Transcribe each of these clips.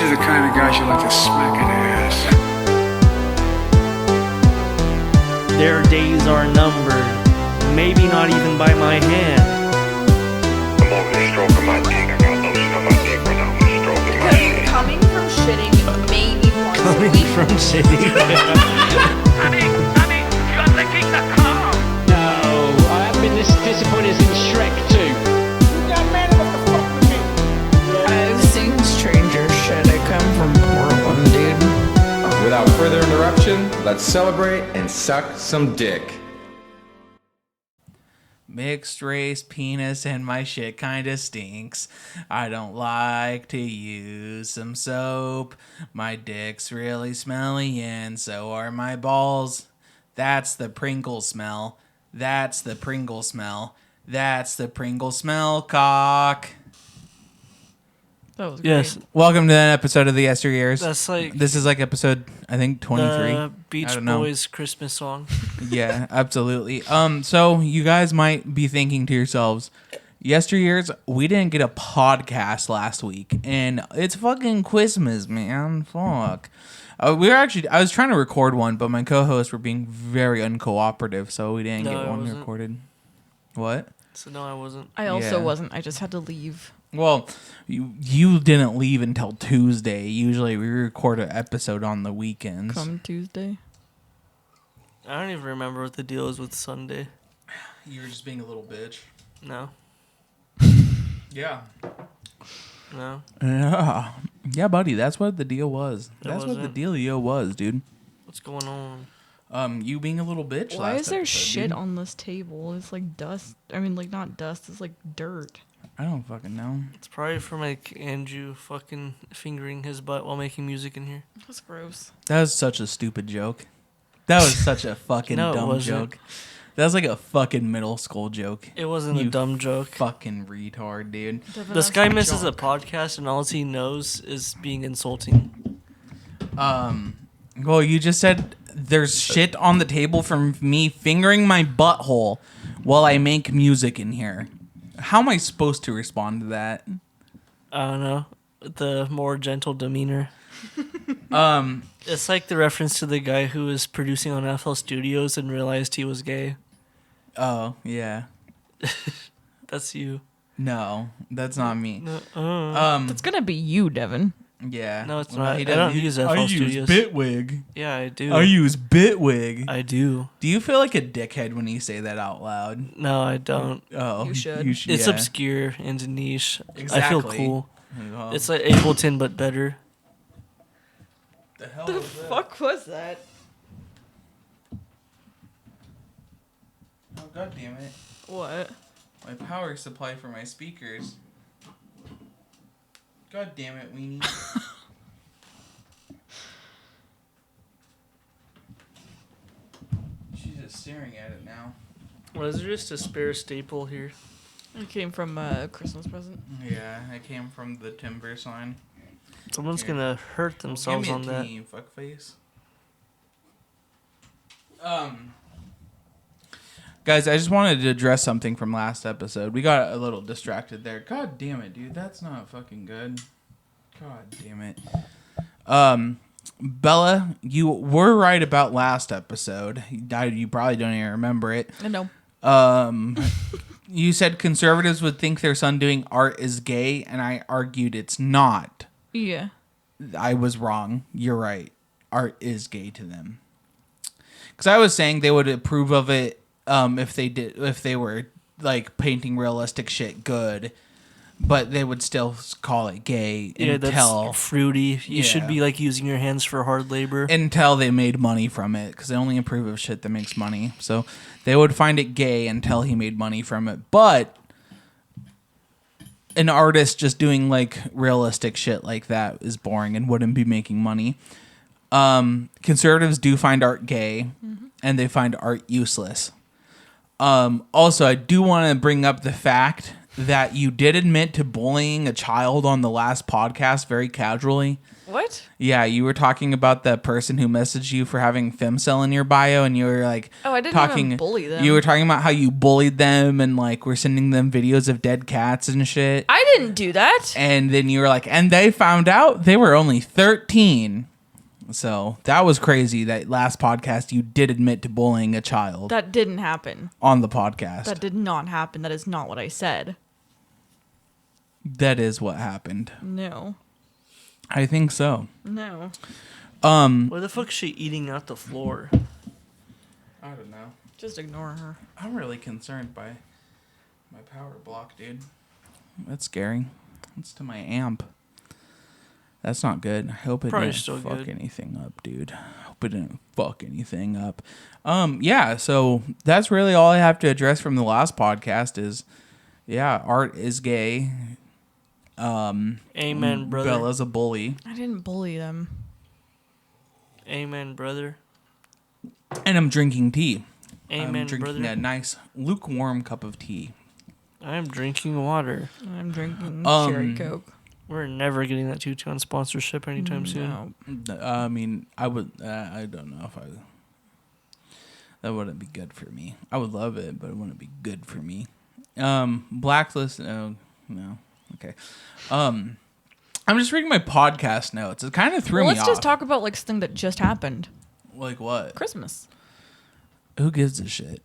are the kind of guys you like to smack in the ass. Their days are numbered, maybe not even by my hand. I'm over here stroking my dick. I got lotion on my dick when I was stroking my dick. Coming from shitting maybe once a Coming week. from city. Honey, you're licking the car. No, I haven't been this disappointed as in Shrek 2. I've seen stranger shit. I come from Portland, dude. Without further interruption, let's celebrate and suck some dick. Mixed race penis and my shit kinda stinks. I don't like to use some soap. My dick's really smelly and so are my balls. That's the Pringle smell. That's the Pringle smell. That's the Pringle smell, cock. That was great. Yes, Welcome to that episode of the Yesteryears. that's like This is like episode, I think, 23. the Beach I don't know. Boys Christmas song. Yeah, absolutely. So you guys might be thinking to yourselves, Yesteryears, we didn't get a podcast last week, and it's fucking Christmas, man. Fuck. I was trying to record one, but my co-hosts were being very uncooperative, so we didn't No, get I one wasn't. recorded. What? So no, I wasn't. I also Yeah. wasn't. I just had to leave. Well, you didn't leave until Tuesday. Usually we record an episode on the weekends. Come Tuesday. I don't even remember what the deal is with Sunday. You were just being a little bitch. No, Yeah. no. Yeah. Yeah, buddy, that's what the deal was. It That's what the wasn't. dealio was, dude. What's going on? You being a little bitch. Why last is there episode, shit dude. on this table? It's like dust. I mean, like not dust. It's like dirt. I don't fucking know. It's probably from like Andrew fucking fingering his butt while making music in here. That's gross. That was such a stupid joke. That was such a fucking No, it dumb wasn't. joke. That was like a fucking middle school joke. It wasn't a You dumb joke. Fucking retard, dude. This guy misses a podcast and all he knows is being insulting. Well, you just said there's shit on the table from me fingering my butthole while I make music in here. How am I supposed to respond to that? I don't know. The more gentle demeanor. Um, It's like the reference to the guy who was producing on FL Studios and realized he was gay. oh, yeah. That's you. No, that's not me. No, It's gonna be you, Devin. Yeah. No, it's Well, not. he I don't doesn't- use FL I use Studios. Bitwig. Yeah, I do. I use Bitwig. I do. Do you feel like a dickhead when you say that out loud? No, I don't. Oh, You should. It's yeah. obscure and niche. I feel Exactly. cool. Oh, It's like Ableton, but better. the hell The was that? fuck was that? Oh, God damn it. What? My power supply for my speakers. God damn it, weenie. She's just staring at it now. Was there just a spare staple here? It came from a Christmas present. Yeah, it came from the timber sign. Someone's Here. gonna hurt themselves Give on me a that. teeny fuckface. Guys, I just wanted to address something from last episode. We got a little distracted there. God damn it, dude. That's not fucking good. God damn it. Bella, you were right about last episode. You probably don't even remember it. I know. You said conservatives would think their son doing art is gay, and I argued it's not. Yeah. I was wrong. You're right. Art is gay to them. Because I was saying they would approve of it if they were like painting realistic shit good, but they would still call it gay Yeah, until that's fruity. You should Yeah. be like using your hands for hard labor. until they made money from it, because they only approve of shit that makes money. So they would find it gay until he made money from it. But an artist just doing like realistic shit like that is boring and wouldn't be making money. Conservatives do find art gay, and they find art useless. Also, I do want to bring up the fact that you did admit to bullying a child on the last podcast very casually. What? Yeah, you were talking about the person who messaged you for having femcell in your bio, and you were like, Oh, I didn't even bully them. You were talking about how you bullied them, and like we're sending them videos of dead cats and shit. I didn't do that. And then you were like, and they found out they were only 13. So that was crazy. That last podcast, you did admit to bullying a child. That didn't happen. On the podcast. That did not happen. That is not what I said. That is what happened. No. I think so. No. Why the fuck is she eating out the floor? I don't know. Just ignore her. I'm really concerned by my power block, dude. That's scary. It's to my amp. That's not good. I hope it Probably didn't still fuck good. anything up, dude. I hope it didn't fuck anything up. Yeah, so that's really all I have to address from the last podcast is, yeah, art is gay. Amen, brother. Bella's a bully. I didn't bully them. Amen, brother. And I'm drinking tea. Amen, I'm drinking brother. a nice lukewarm cup of tea. I'm drinking water. I'm drinking cherry Coke. We're never getting that Two-Tone sponsorship anytime soon. No. I mean, I would. I don't know if I. That wouldn't be good for me. I would love it, but it wouldn't be good for me. Blacklist. No. Okay. I'm just reading my podcast notes. It kind of threw me off. Let's just talk about like something that just happened. Like what? Christmas. Who gives a shit?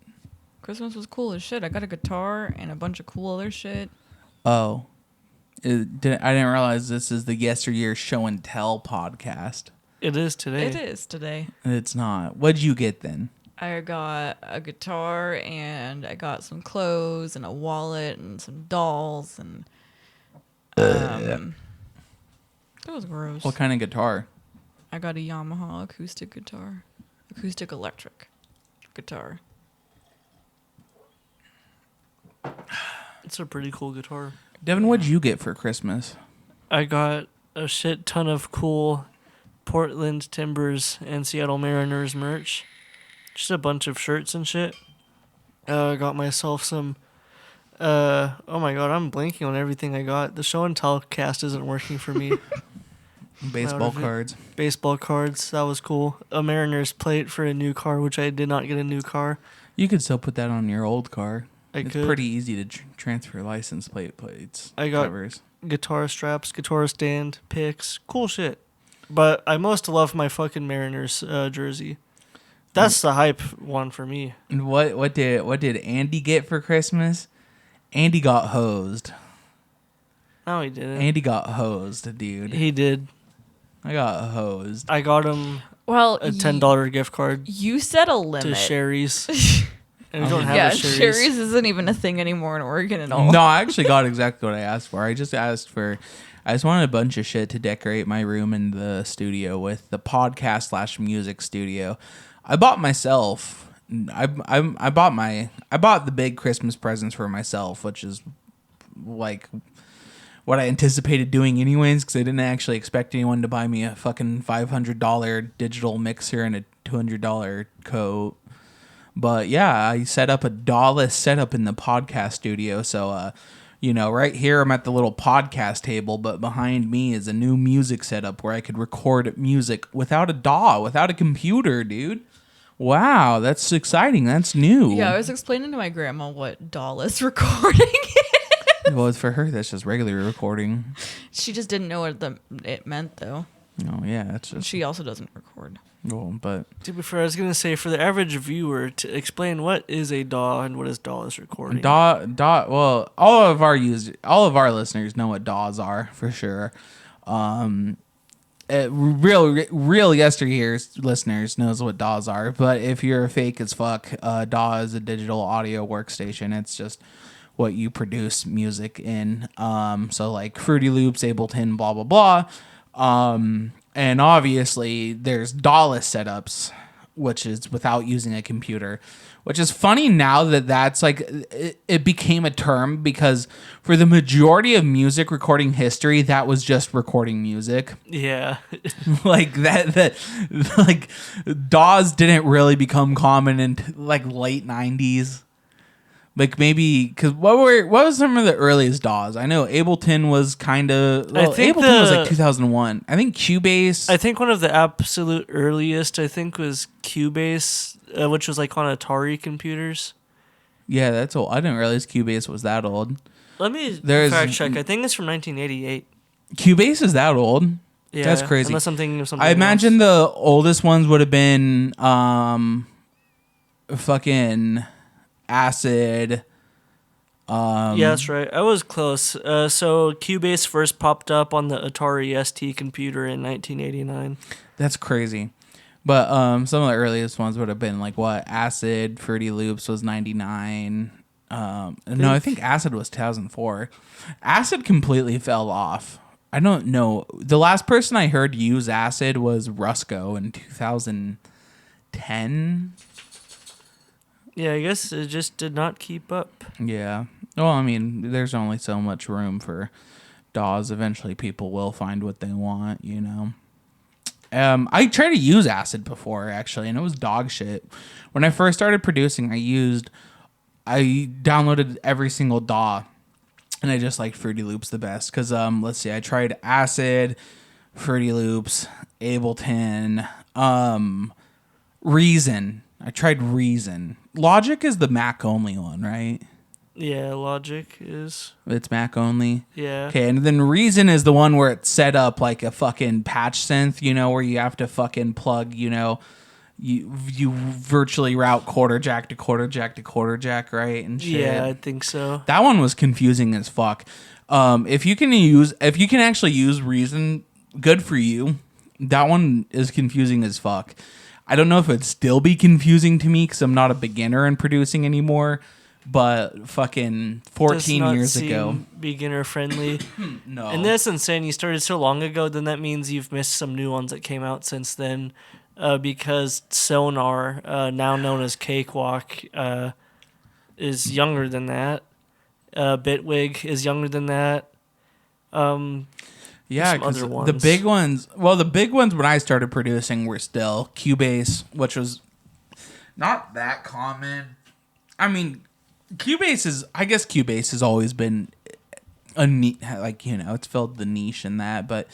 Christmas was cool as shit. I got a guitar and a bunch of cool other shit. Oh. I didn't realize this is the Yesteryears show and tell podcast. It is today. It is today. It's not. What'd you get then? I got a guitar and I got some clothes and a wallet and some dolls and that was gross. What kind of guitar? I got a Yamaha acoustic guitar. Acoustic electric guitar. It's a pretty cool guitar. Devin, what'd you get for Christmas? I got a shit ton of cool Portland Timbers and Seattle Mariners merch. Just a bunch of shirts and shit. I got myself some... oh my god, I'm blanking on everything I got. The show and tell cast isn't working for me. Baseball cards. Baseball cards, that was cool. A Mariners plate for a new car, which I did not get a new car. You could still put that on your old car. It's could. pretty easy to transfer license plates. I got covers. Guitar straps, guitar stand, picks, cool shit. But I most love my fucking Mariners jersey. That's the hype one for me. And what did Andy get for Christmas? Andy got hosed. No, he didn't. Andy got hosed, dude. He did. I got hosed. I got him Well, a $10 gift card You set a limit. to Sherry's. And we don't have Yeah, a Sherry's. Sherry's isn't even a thing anymore in Oregon at all. No, I actually got exactly what I asked for. I just wanted a bunch of shit to decorate my room in the studio with the podcast / music studio. I bought myself. I bought the big Christmas presents for myself, which is like what I anticipated doing anyways, because I didn't actually expect anyone to buy me a fucking $500 digital mixer and a $200 coat. But yeah, I set up a DAW-less setup in the podcast studio. So, right here I'm at the little podcast table, but behind me is a new music setup where I could record music without a DAW, without a computer, dude. Wow, that's exciting. That's new. Yeah, I was explaining to my grandma what DAW-less recording is. Well, for her, that's just regular recording. She just didn't know what it meant, though. Oh, yeah, it's just... She also doesn't record. Well, but... To be fair, I was going to say, for the average viewer, to explain what is a DAW and what is DAW-less recording. Well, all of our listeners know what DAWs are, for sure. Real Yesteryears listeners knows what DAWs are, but if you're fake as fuck, DAW is a digital audio workstation. It's just what you produce music in. So like Fruity Loops, Ableton, blah blah blah. And obviously there's DAW-less setups, which is without using a computer, which is funny now that that's like, it became a term because for the majority of music recording history, that was just recording music. Yeah. Like that like DAWs didn't really become common in like late 90s. Like maybe because what was some of the earliest DAWs? I know Ableton was kind of. Well, Ableton was like 2001. I think Cubase. I think one of the absolute earliest was Cubase, which was like on Atari computers. Yeah, that's old. I didn't realize Cubase was that old. Let me fact check. I think it's from 1988. Cubase is that old? Yeah, that's crazy. Unless I'm thinking of something. I imagine the oldest ones would have been fucking Acid. Yeah, that's right. I was close. So Cubase first popped up on the Atari ST computer in 1989. That's crazy. But some of the earliest ones would have been like what? Acid, Fruity Loops was 99. No, I think Acid was 2004. Acid completely fell off. I don't know. The last person I heard use Acid was Rusko in 2010. Yeah, I guess it just did not keep up. Yeah. Well, I mean, there's only so much room for DAWs. Eventually, people will find what they want, you know. I tried to use Acid before, actually, and it was dog shit. When I first started producing, I downloaded every single DAW, and I just liked Fruity Loops the best. Because, let's see, I tried Acid, Fruity Loops, Ableton, Reason. I tried Reason. Logic is the Mac only one, right? Yeah, Logic is. It's Mac only? Yeah. Okay, and then Reason is the one where it's set up like a fucking patch synth, you know, where you have to fucking plug, you know, you virtually route quarter jack to quarter jack to quarter jack, right? And shit. Yeah, I think so. That one was confusing as fuck. If you can actually use Reason, good for you. That one is confusing as fuck. I don't know if it'd still be confusing to me because I'm not a beginner in producing anymore. But fucking 14 years ago, beginner friendly. No, and that's insane. You started so long ago, then that means you've missed some new ones that came out since then. Because Sonar, now known as Cakewalk, is younger than that. Bitwig is younger than that. Yeah, because the big ones. Well, the big ones when I started producing were still Cubase, which was not that common. I mean, I guess Cubase has always been a neat, like, you know, it's filled the niche in that, but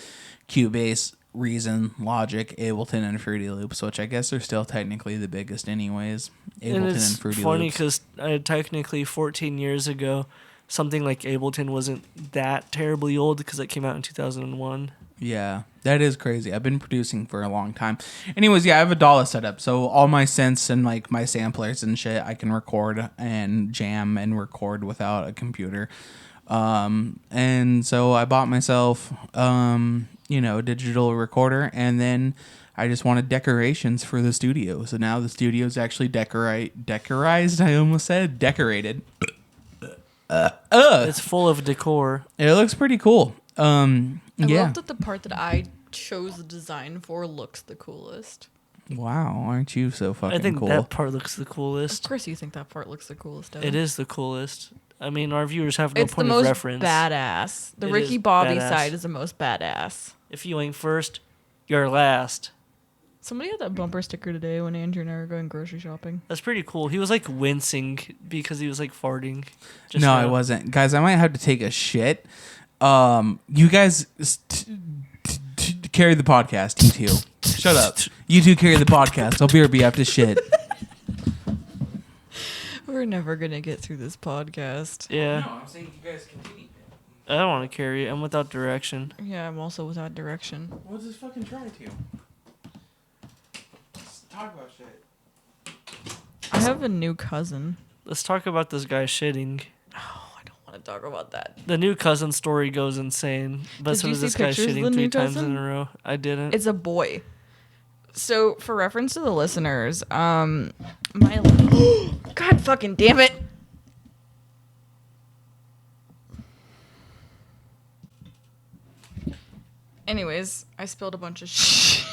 Cubase, Reason, Logic, Ableton, and Fruity Loops, which I guess are still technically the biggest anyways. Ableton and Fruity It's funny Loops. because technically 14 years ago, something like Ableton wasn't that terribly old because it came out in 2001. Yeah, that is crazy. I've been producing for a long time. Anyways, yeah, I have a DAW set up. So all my synths and like my samplers and shit, I can record and jam and record without a computer. And so I bought myself, you know, a digital recorder, and then I just wanted decorations for the studio. So now the studio is actually decorized. I almost said decorated. It's full of decor. It looks pretty cool. I Yeah. love that the part that I chose the design for looks the coolest. Wow, aren't you so fucking I think cool? that part looks the Of coolest. course, you think that part looks the coolest. Evan. It is the coolest. I mean, our viewers have no It's the point of most reference. badass. The It Ricky is Bobby badass. side is the most badass. If you ain't first, you're last. Somebody had that bumper sticker today when Andrew and I were going grocery shopping. That's pretty cool. He was like wincing because he was like farting. No, I wasn't. Guys, I might have to take a shit. You guys carry the podcast, you two. Shut up. You two carry the podcast. I'll be after shit. We're never going to get through this podcast. Yeah. I'm saying you guys continue. I don't want to carry it. I'm without direction. Yeah, I'm also without direction. We'll just fucking try to. Let's talk about shit. I have a new cousin. Let's talk about this guy shitting. Oh, I don't want to talk about that. The new cousin story goes insane. But Did so you does see this guy pictures of the shitting 3 new times cousin? in a row. I didn't. It's a boy. So, for reference to the listeners, my God fucking damn it. Anyways, I spilled a bunch of shit.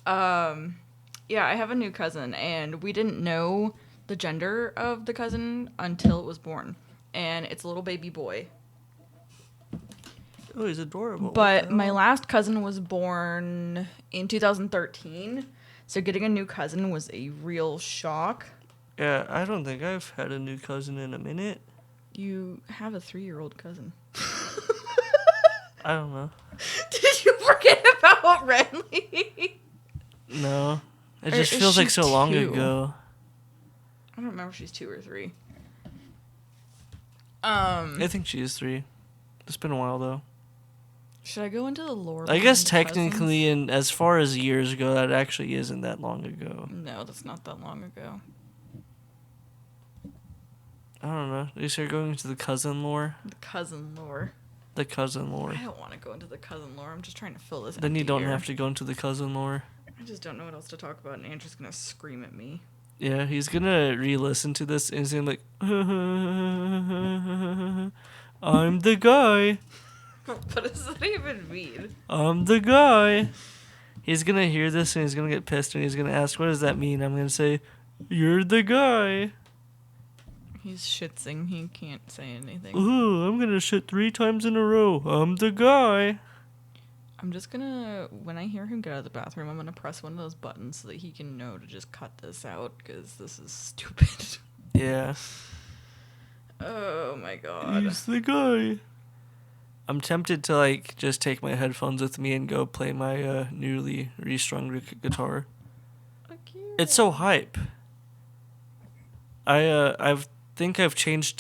Yeah, I have a new cousin, and we didn't know the gender of the cousin until it was born. And it's a little baby boy. Oh, he's adorable. But my last cousin was born in 2013, so getting a new cousin was a real shock. Yeah, I don't think I've had a new cousin in a minute. You have a 3-year-old cousin. I don't know. Did you forget about Renly? No. It Or just is feels she like so long 2? ago. I don't remember if she's 2 or 3. I think she is 3. It's been a while, though. Should I go into the lore? I guess behind technically, and as far as years ago, that actually isn't that long ago. cousins? No, that's not that long ago. I don't know. You start going into the cousin lore? The cousin lore. The cousin lore. I don't want to go into the cousin lore. I'm just trying to fill this. Then you empty don't air. have to go into the cousin lore. I just don't know what else to talk about, and Andrew's gonna scream at me. Yeah, he's gonna re-listen to this and he's gonna be like, I'm the guy. What does that even mean? I'm the guy. He's gonna hear this and he's gonna get pissed and he's gonna ask, what does that mean? I'm gonna say, you're the guy. He's shitsing. He can't say anything. Ooh, I'm gonna shit 3 times in a row. I'm the guy. I'm just gonna, when I hear him get out of the bathroom, I'm gonna press one of those buttons so that he can know to just cut this out, because this is stupid. Yeah. Oh my god. He's the guy. I'm tempted to like just take my headphones with me and go play my newly restrung guitar. It's so hype. I think I've changed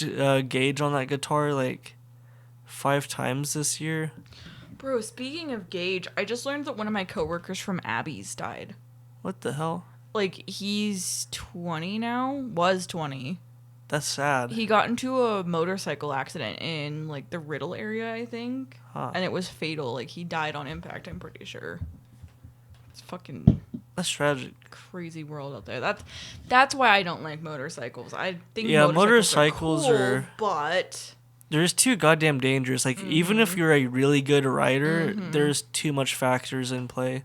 gauge on that guitar like 5 times this year. Bro, speaking of gauge, I just learned that one of my coworkers from Abby's died. What the hell? Like, he's 20 now? Was 20. That's sad. He got into a motorcycle accident in, like, the Riddle area, I think. Huh. And it was fatal. Like, he died on impact, I'm pretty sure. It's fucking That's tragic. crazy world out there. That's why I don't like motorcycles. I think Yeah, motorcycles motorcycles are, are- cool, but There's too goddamn dangerous. Like, even if you're a really good rider, there's too much factors in play.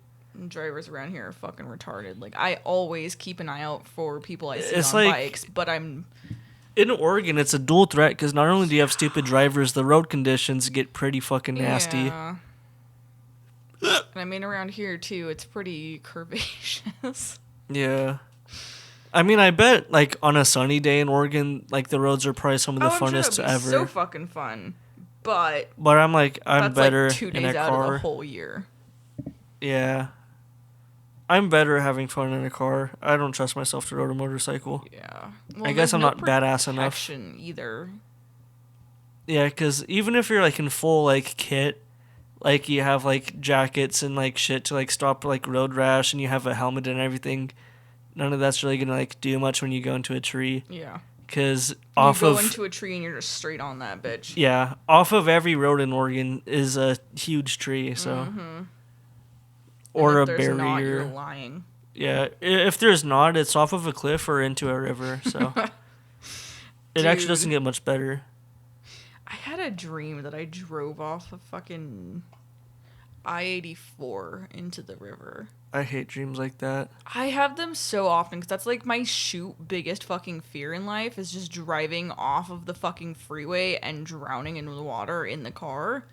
drivers around here are fucking retarded. Like, I always keep an eye out for people I see It's on like- bikes, but I'm... In Oregon, it's a dual threat because not only do you have stupid drivers, the road conditions get pretty fucking nasty. Yeah. And I mean, around here, too, it's pretty curvaceous. Yeah. I mean, I bet, like, on a sunny day in Oregon, like, the roads are probably some of the I'm sure funnest that'd be ever. so fucking fun. But But I'm like, I'm that's better like 2 in days a out of the car. whole year. Yeah. I'm better having fun in a car. I don't trust myself to ride a motorcycle. Yeah. I guess I'm not badass enough. Protection either. Yeah, because even if you're, like, in full, like, kit, like, you have, like, jackets and, like, shit to, like, stop, like, road rash, and you have a helmet and everything, none of that's really gonna, like, do much when you go into a tree. Yeah. Because You go into a tree and you're just straight on that bitch. Yeah, off of every road in Oregon is a huge tree, so... Or a And if there's not, barrier. you're lying. Yeah, if there's not, it's off of a cliff or into a river, so... It actually Dude. doesn't get much better. I had a dream that I drove off of fucking I-84 into the river. I hate dreams like that. I have them so often because that's like my biggest fucking fear in life is just driving off of the fucking freeway and drowning in the water in the car.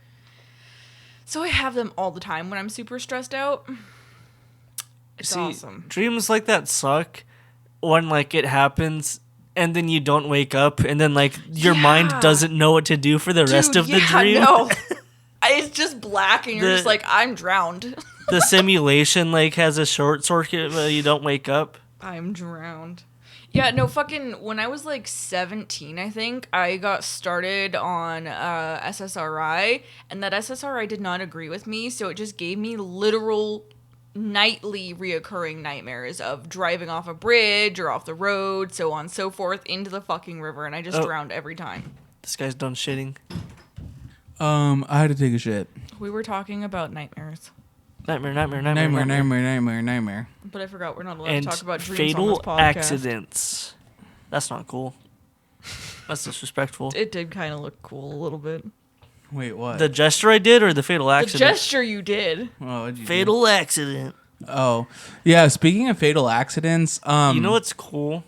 So I have them all the time when I'm super stressed out. It's awesome. Dreams like that suck when, like, it happens and then you don't wake up and then, like, your mind Yeah. doesn't know what to do for the rest of the dream. No. It's just black and you're The- just like, I'm drowned. The simulation, like, has a short circuit but you don't wake up. I'm drowned. Yeah, no, fucking, when I was like 17, I think, I got started on SSRI, and that SSRI did not agree with me, so it just gave me literal nightly reoccurring nightmares of driving off a bridge or off the road, so on and so forth, into the fucking river, and I just drowned every time. This guy's done shitting. I had to take a shit. We were talking about nightmares, Nightmare. Nightmare. but I forgot we're not allowed And to talk about dreams fatal on this podcast. accidents. That's not cool. That's disrespectful. It did kind of look cool a little bit. Wait, what? The gesture I did or the fatal The accident? gesture you did. Oh, what'd you do? Fatal accident. Oh, yeah. Speaking of fatal accidents, You know what's cool?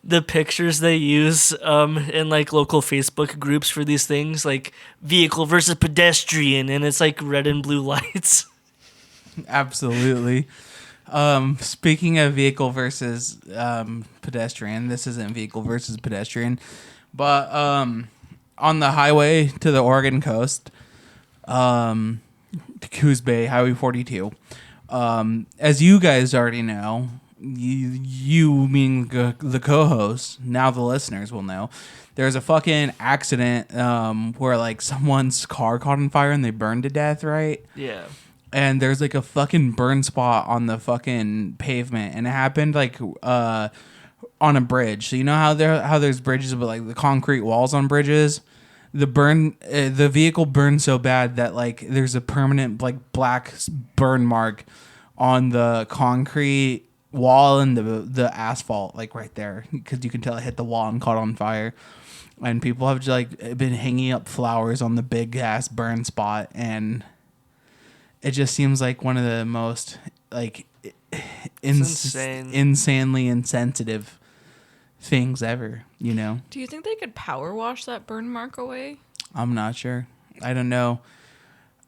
The pictures they use in like local Facebook groups for these things, like vehicle versus pedestrian, and it's like red and blue lights. absolutely. Speaking of vehicle versus pedestrian, this isn't vehicle versus pedestrian, but on the highway to the Oregon coast, to Coos Bay, Highway 42, as you guys already know, you meaning the co-host, now the listeners will know, there's a fucking accident where like someone's car caught on fire and they burned to death, right? Yeah. And there's like a fucking burn spot on the fucking pavement, and it happened like on a bridge. So you know how there's bridges but like the concrete walls on bridges? The vehicle burned so bad that like there's a permanent like black burn mark on the concrete wall and the asphalt like right there, because you can tell it hit the wall and caught on fire. And people have just like been hanging up flowers on the big ass burn spot, and it just seems like one of the most like insanely insensitive things ever, you know? Do you think they could power wash that burn mark away? I'm not sure. I don't know.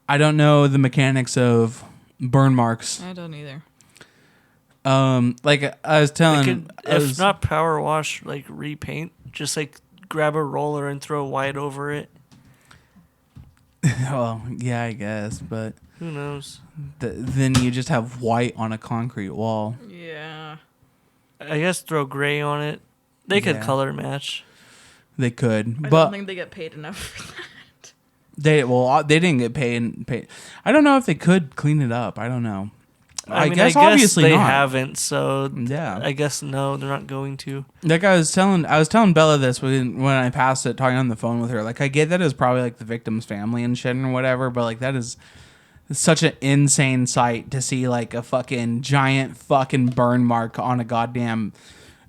I don't know the mechanics of burn marks. I don't either. Like I was telling, if not power wash, like repaint, just like grab a roller and throw white over it. well, yeah, I guess, but Who knows? Then you just have white on a concrete wall. Yeah. I guess throw gray on it. They could Yeah. color match. They could, I but don't think they get paid enough for that. they didn't get paid. I don't know if they could clean it up. I don't know. I mean, guess obviously they not. haven't. So Yeah. I guess no, they're not going to. Like I was telling Bella this when I passed it, talking on the phone with her. Like I get that it's probably like the victim's family and shit and whatever, but like that is such an insane sight to see, like a fucking giant fucking burn mark on a goddamn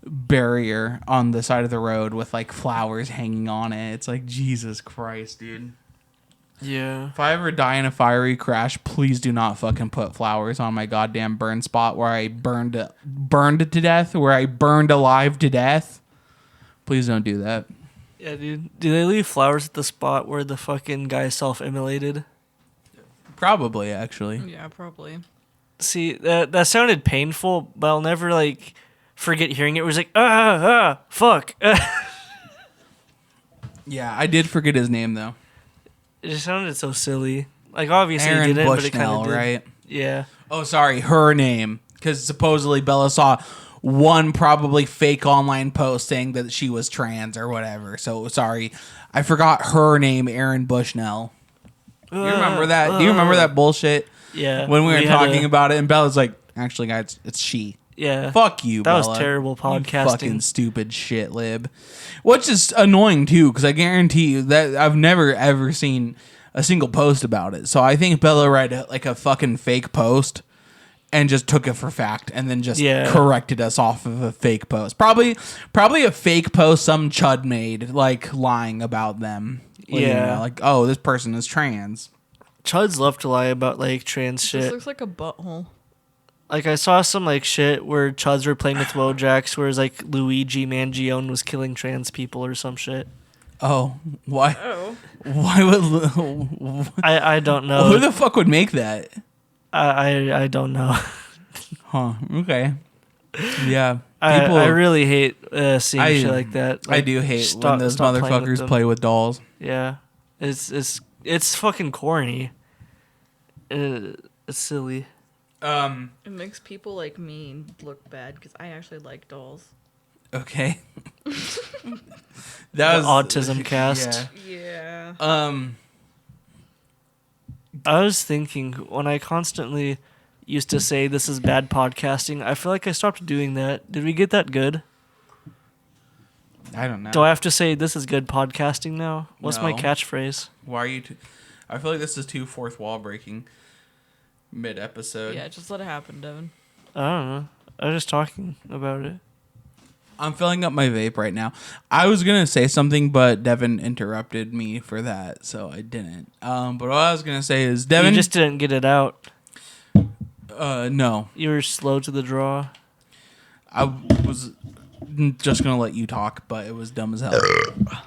barrier on the side of the road with like flowers hanging on it. It's like, Jesus Christ, dude. Yeah. If I ever die in a fiery crash, please do not fucking put flowers on my goddamn burn spot where I burned to death, where I burned alive to death. Please don't do that. Yeah, dude. Do they leave flowers at the spot where the fucking guy self-immolated? Probably, actually. Yeah, probably. See, that sounded painful, but I'll never, like, forget hearing it. It was like, fuck. Yeah, I did forget his name, though. It just sounded so silly. Like, obviously Aaron he didn't, but it kind Bushnell, of did. right? Yeah. Oh, sorry, her name. Because supposedly Bella saw one probably fake online post saying that she was trans or whatever. So, sorry. I forgot her name, Aaron Bushnell. Do you remember that? Do you remember that bullshit? Yeah. When we were had talking about it, and Bella's like, actually, guys, it's she. Yeah. Fuck you, That Bella. was terrible You podcasting. fucking stupid shit lib. Which is annoying, too, because I guarantee you that I've never, ever seen a single post about it. So I think Bella read like a fucking fake post and just took it for fact and then just corrected us off of a fake post. Probably a fake post some chud made, like lying about them. Yeah. You know, like, oh, this person is trans. Chuds love to lie about, like, trans This shit. looks like a butthole. Like, I saw some, like, shit where Chuds were playing with Wojaks, whereas, like, Luigi Mangione was killing trans people or some shit. Oh, why? Oh. Why would... I don't know. Who the fuck would make that? I don't know. Huh, okay. Yeah. I really hate seeing shit like that. I Like, do hate stop- when those stop playing with motherfuckers them. play with dolls. Yeah. It's fucking corny. It's silly. It makes people like me look bad because I actually like dolls. Okay. The That was autism cast. Yeah. I was thinking when I constantly used to say this is bad podcasting, I feel like I stopped doing that. Did we get that good? I don't know. Do I have to say this is good podcasting now? What's my No. catchphrase? Why are you? I feel like this is too fourth wall breaking. Mid episode. Yeah, just let it happen, Devin. I don't know. I was just talking about it. I'm filling up my vape right now. I was gonna say something, but Devin interrupted me for that, so I didn't. But what I was gonna say is, Devin, You just didn't get it out. no, You were slow to the draw. I was just gonna let you talk, but it was dumb as hell.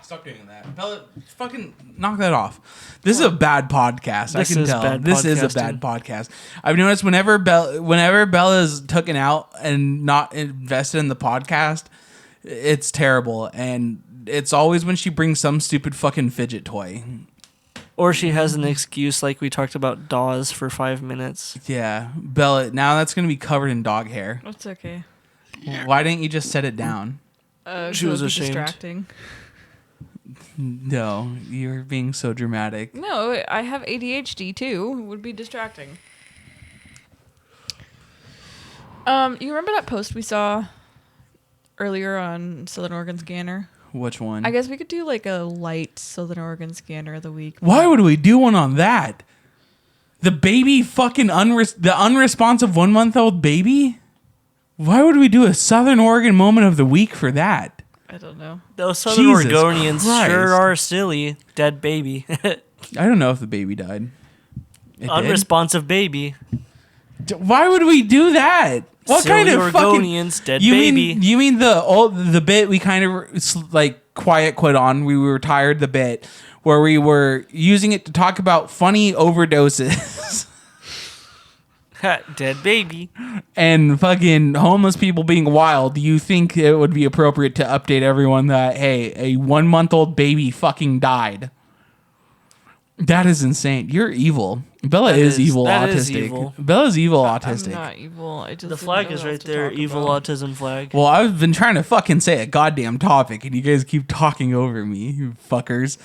Stop doing that, Bella. Fucking knock that off. This is a bad podcast. I can tell. This is a bad podcast. I've noticed whenever Bella's taken out and not invested in the podcast, it's terrible, and it's always when she brings some stupid fucking fidget toy. Or she has an excuse like we talked about Dawes for 5 minutes. Yeah, Bella, now that's going to be covered in dog hair. That's okay. Why didn't you just set it down? She was ashamed. Distracting. No, you're being so dramatic. No, I have ADHD too. It would be distracting. You remember that post we saw earlier on Southern Oregon Scanner? Which one? I guess we could do like a light Southern Oregon Scanner of the week. Why would we do one on that? The baby fucking the unresponsive 1-month-old baby? Why would we do a Southern Oregon moment of the week for that? I don't know. Those Southern Jesus Oregonians Christ. sure are silly. Dead baby. I don't know if the baby died. It did? Unresponsive baby. Why would we do that? What Silly kind of Oregonians, fucking dead you baby. Mean, you mean the bit we kind of like quiet quit on? We retired the bit where we were using it to talk about funny overdoses. Dead baby. And fucking homeless people being wild. Do you think it would be appropriate to update everyone that, hey, a 1-month-old baby fucking died? That is insane. You're evil. Bella is evil that autistic. is evil. Bella's evil autistic. I'm not evil. I just The didn't flag know is what right to there. talk Evil about. autism flag. Well, I've been trying to fucking say a goddamn topic, and you guys keep talking over me, you fuckers.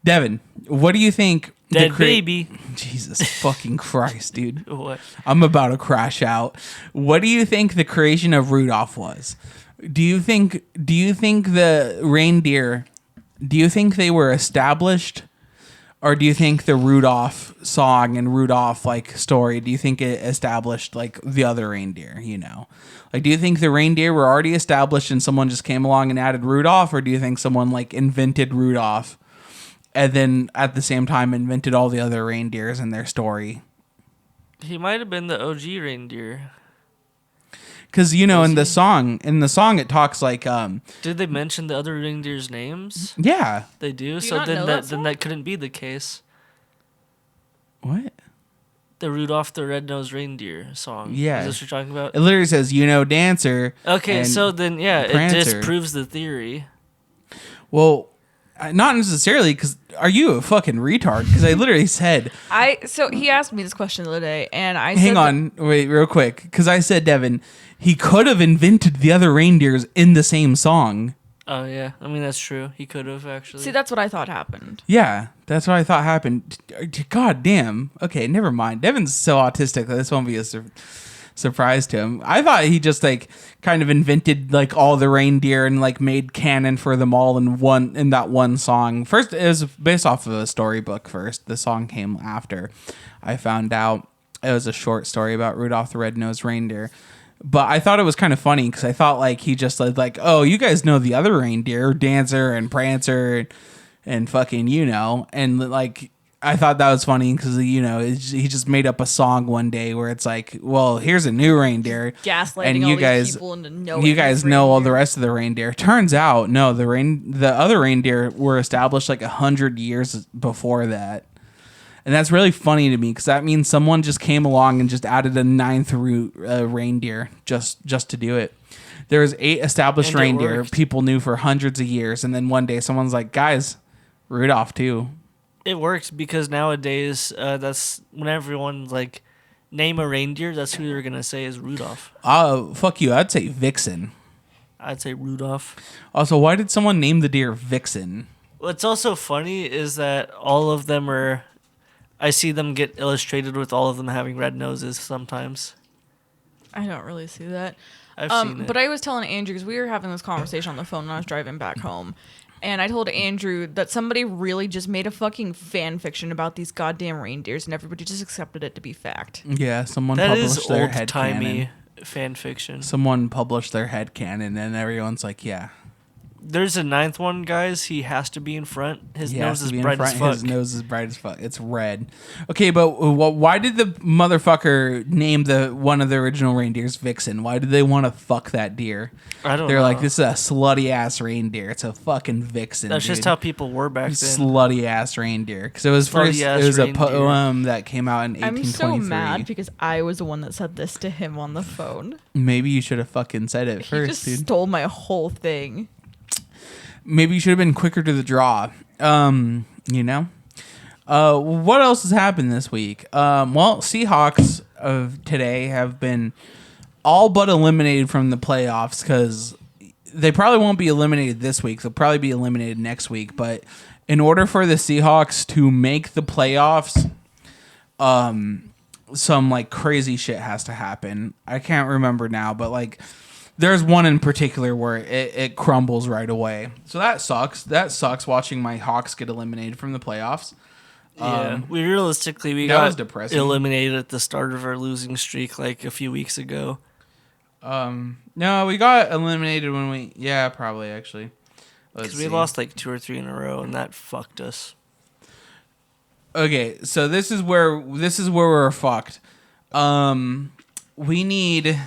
Devin, what do you think? Dead baby. Jesus fucking Christ, dude. What? I'm about to crash out. What do you think the creation of Rudolph was? Do you think the reindeer, do you think they were established? Or do you think the Rudolph song and Rudolph like story, do you think it established like the other reindeer, you know? Like, do you think the reindeer were already established and someone just came along and added Rudolph? Or do you think someone like invented Rudolph and then at the same time invented all the other reindeers in their story? He might have been the OG reindeer. Because, you know, in the song it talks like... Did they mention the other reindeers' names? Yeah. They do? Do you So not then know that that then song? that couldn't be the case. What? The Rudolph the Red-Nosed Reindeer song. Yeah. Is this what you're talking about? It literally says, you know, dancer. Okay, and so then, yeah, it Prancer. disproves the theory. Well, not necessarily, because are you a fucking retard? Because I literally said... So he asked me this question the other day, and I Hang said on, wait, real quick. Because I said, Devin, he could have invented the other reindeers in the same song. Oh, yeah. I mean, that's true. He could have, actually. See, that's what I thought happened. Yeah, that's what I thought happened. God damn. Okay, never mind. Devin's so autistic that this won't be a surprise to him. I thought he just like kind of invented like all the reindeer and like made canon for them all in that one song. First, it was based off of a storybook first. The song came after. I found out it was a short story about Rudolph the Red-Nosed Reindeer. But I thought it was kind of funny because I thought like he just said like, oh, you guys know the other reindeer, Dancer and Prancer and fucking, you know, and like I thought that was funny because, you know, he just made up a song one day where it's like, well, here's a new reindeer. Gaslighting and all you these guys, people into knowing you guys this know all the reindeer. rest of the reindeer. Turns out, no, the other reindeer were established like 100 years before that. And that's really funny to me because that means someone just came along and just added a 9th reindeer just to do it. There was 8 established And it reindeer worked. people knew for hundreds of years. And then one day someone's like, guys, Rudolph too. It works because nowadays, that's when everyone's like, name a reindeer, that's who they're going to say is Rudolph. Fuck you. I'd say Vixen. I'd say Rudolph. Also, why did someone name the deer Vixen? What's also funny is that all of them are... I see them get illustrated with all of them having red noses sometimes. I don't really see that. I've seen it. But I was telling Andrew, because we were having this conversation on the phone when I was driving back home. And I told Andrew that somebody really just made a fucking fan fiction about these goddamn reindeers and everybody just accepted it to be fact. Yeah, someone That published is their old-timey headcanon. fan fiction. Someone published their headcanon and everyone's like, yeah, There's a 9th one, guys. He has to be in front. His He nose has is to be in bright as front. fuck. His nose is bright as fuck. It's red. Okay, but why did the motherfucker name one of the original reindeers Vixen? Why did they want to fuck that deer? I don't They're know. like, this is a slutty ass reindeer. It's a fucking vixen. That's just dude. how people were back then. Slutty ass reindeer. Because it was first. Slutty-ass It was a reindeer. poem that came out in 1823. I'm so mad because I was the one that said this to him on the phone. Maybe you should have fucking said it He first, just dude. stole my whole thing. Maybe you should have been quicker to the draw. You know? What else has happened this week? Well, Seahawks of today have been all but eliminated from the playoffs because they probably won't be eliminated this week. They'll probably be eliminated next week. But in order for the Seahawks to make the playoffs, some like crazy shit has to happen. I can't remember now, but like there's one in particular where it crumbles right away. So that sucks. That sucks watching my Hawks get eliminated from the playoffs. Yeah, we that got was depressing. eliminated at the start of our losing streak like a few weeks ago. No, we got eliminated when probably actually. Because we lost like 2 or 3 in a row, and that fucked us. Okay, so this is where we're fucked. We need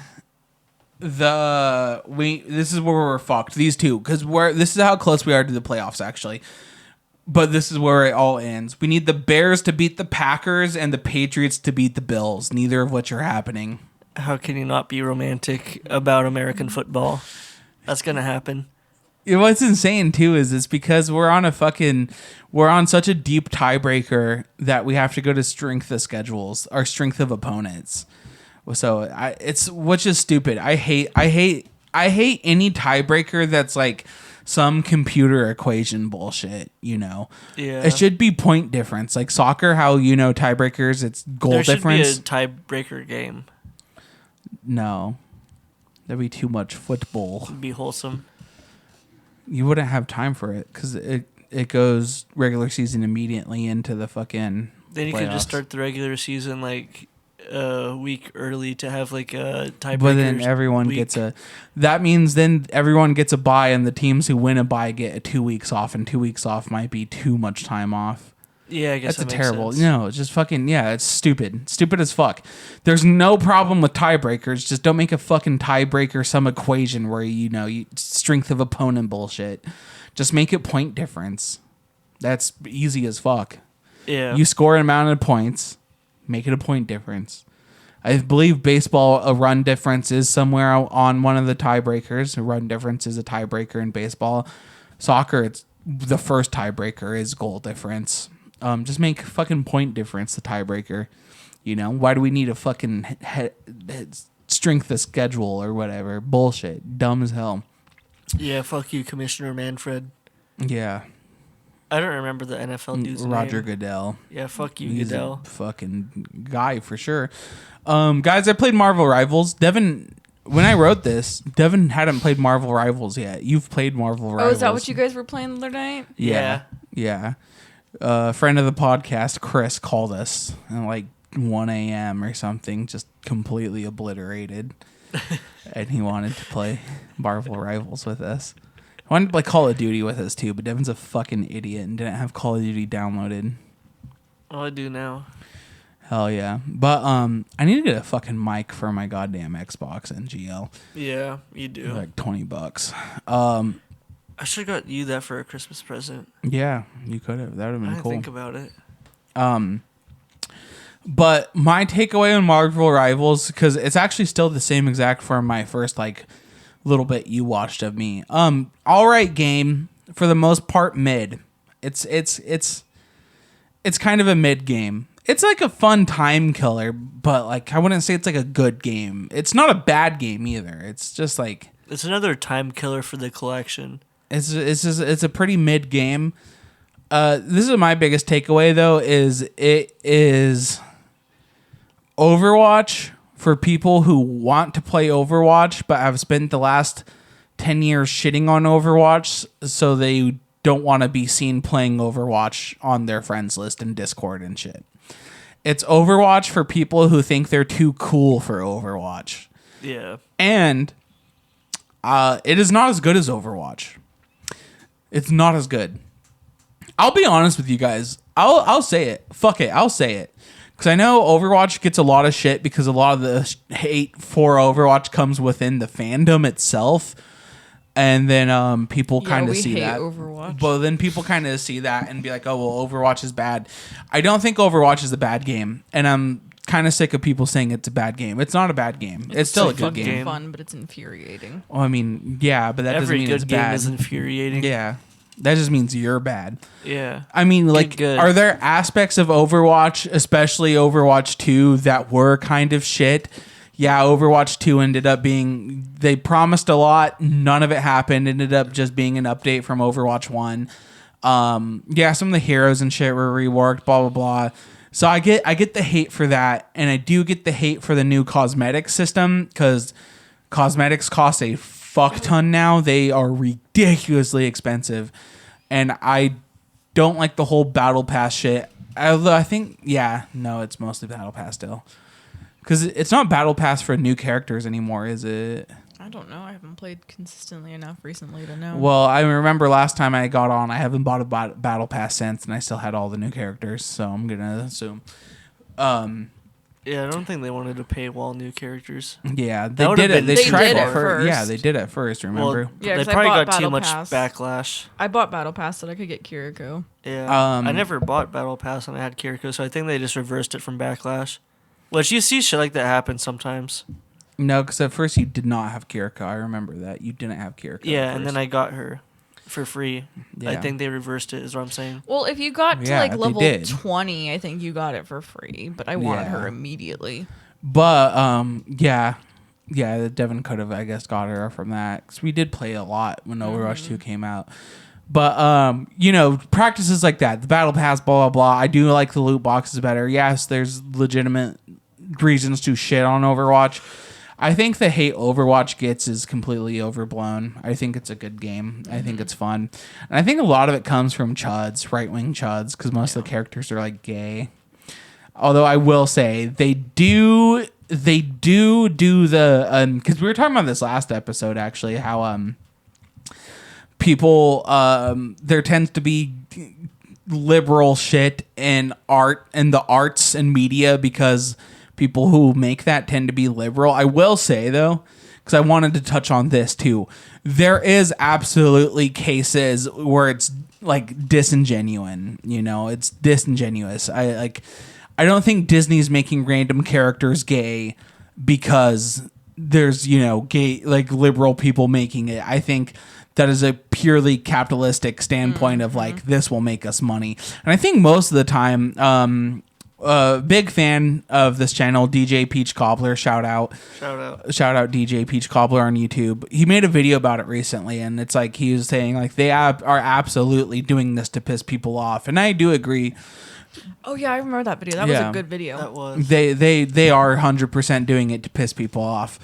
this is where we're fucked. These two, because this is how close we are to the playoffs actually. But this is where it all ends. We need the Bears to beat the Packers and the Patriots to beat the Bills, neither of which are happening. How can you not be romantic about American football? That's gonna happen. What's insane too is it's because we're on such a deep tiebreaker that we have to go to strength of schedules or strength of opponents. So it's which is stupid. I hate any tiebreaker that's like some computer equation bullshit, you know. Yeah. It should be point difference. Like soccer, how tiebreakers, it's goal there difference. Should be a tiebreaker game. No. That'd be too much football. It'd be wholesome. You wouldn't have time for it because it goes regular season immediately into the fucking Then you playoffs. could just start the regular season like a week early to have like a tiebreaker. But then everyone gets that means then everyone gets a bye and the teams who win a bye get 2 weeks off, and 2 weeks off might be too much time off. Yeah, I guess that's that a makes terrible. sense. No, it's just fucking it's stupid as fuck. There's no problem with tiebreakers. Just don't make a fucking tiebreaker some equation where you strength of opponent bullshit. Just make it point difference. That's easy as fuck. Yeah. You score an amount of points, make it a point difference. I believe baseball, a run difference is somewhere on one of the tiebreakers. A run difference is a tiebreaker in baseball. Soccer, it's the first tiebreaker is goal difference. Just make fucking point difference the tiebreaker. You know, why do we need a fucking strength of schedule or whatever? Bullshit. Dumb as hell. Yeah, fuck you, Commissioner Manfred. Yeah. I don't remember the NFL dude's Roger name. Goodell. Yeah, fuck you, He's Goodell. a fucking guy for sure. Guys, I played Marvel Rivals. Devin, when I wrote this, Devin hadn't played Marvel Rivals yet. You've played Marvel Rivals. Oh, is that what you guys were playing the other night? Yeah. Friend of the podcast, Chris, called us at like 1 a.m. or something, just completely obliterated. And he wanted to play Marvel Rivals with us. He wanted to play Call of Duty with us too, but Devin's a fucking idiot and didn't have Call of Duty downloaded. Oh, I do now. Hell yeah. But I need to get a fucking mic for my goddamn Xbox and GL. Yeah, you do. Like $20. I should have got you that for a Christmas present. Yeah, you could have. That would have been I didn't cool. think about it. But my takeaway on Marvel Rivals, because it's actually still the same exact from my first like little bit you watched of me. All right game, for the most part mid. It's kind of a mid game. It's like a fun time killer, but like I wouldn't say it's like a good game. It's not a bad game either. It's just like it's another time killer for the collection. It's a pretty mid game. This is my biggest takeaway though, is it is Overwatch for people who want to play Overwatch but have spent the last 10 years shitting on Overwatch, so they don't want to be seen playing Overwatch on their friends list and Discord and shit. It's Overwatch for people who think they're too cool for Overwatch. Yeah. And it is not as good as Overwatch. It's not as good. I'll be honest with you guys. I'll say it. Fuck it. I'll say it. Because I know Overwatch gets a lot of shit because a lot of the hate for Overwatch comes within the fandom itself. And then people kind of see that. Overwatch. But then people kind of see that and be like, oh, well, Overwatch is bad. I don't think Overwatch is a bad game. And I'm kind of sick of people saying it's a bad game. It's not a bad game. It's still a good game. It's fun, but it's infuriating. Well, I mean, yeah, but that doesn't mean it's bad. Every good game is infuriating. Yeah. That just means you're bad. Yeah. I mean, like, are there aspects of Overwatch, especially Overwatch 2, that were kind of shit? Yeah, Overwatch 2 ended up being... They promised a lot. None of it happened. Ended up just being an update from Overwatch 1. Yeah, some of the heroes and shit were reworked, blah, blah, blah. So I get the hate for that. And I do get the hate for the new cosmetic system, because cosmetics cost a fuck ton now. They are ridiculously expensive. And I don't like the whole battle pass shit. Although I think, it's mostly battle pass still. Because it's not battle pass for new characters anymore, is it? I don't know. I haven't played consistently enough recently to know. Well, I remember last time I got on, I haven't bought a battle pass since, and I still had all the new characters, so I'm going to assume. Yeah, I don't think they wanted to paywall new characters. Yeah, they did it. They tried it first. Yeah, they did it first, remember? Well, Yeah, they 'cause I probably bought got too Battle much Pass. backlash. I bought Battle Pass so that I could get Kiriko. Yeah, I never bought Battle Pass and I had Kiriko, so I think they just reversed it from backlash. Which you see shit like that happen sometimes. No, because at first you did not have Kiriko. I remember that. You didn't have Kiriko. Yeah, and then I got her for free. Yeah. I think they reversed it, is what I'm saying. Well, if you got to Yeah, like they level did. 20, I think you got it for free. But I wanted her Yeah. immediately. But, yeah, Devin could have, I guess, got her from that. Because we did play a lot when Overwatch 2 came out. But, practices like that, the battle pass, blah, blah, blah. I do like the loot boxes better. Yes, there's legitimate reasons to shit on Overwatch. I think the hate Overwatch gets is completely overblown. I think it's a good game. I think it's fun. And I think a lot of it comes from chuds, right-wing chuds, because most of the characters are, like, gay. Although I will say, they do the... Because we were talking about this last episode, actually, how people... there tends to be liberal shit in art and the arts and media because... people who make that tend to be liberal. I will say, though, because I wanted to touch on this, too. There is absolutely cases where it's, like, disingenuous. It's disingenuous. I don't think Disney's making random characters gay because there's, gay, like, liberal people making it. I think that is a purely capitalistic standpoint of, like, this will make us money. And I think most of the time... big fan of this channel, DJ Peach Cobbler. Shout out DJ Peach Cobbler on YouTube. He made a video about it recently, and it's like he was saying like they are absolutely doing this to piss people off, and I do agree. Oh yeah, I remember that video. That was a good video. That was. They are 100% doing it to piss people off,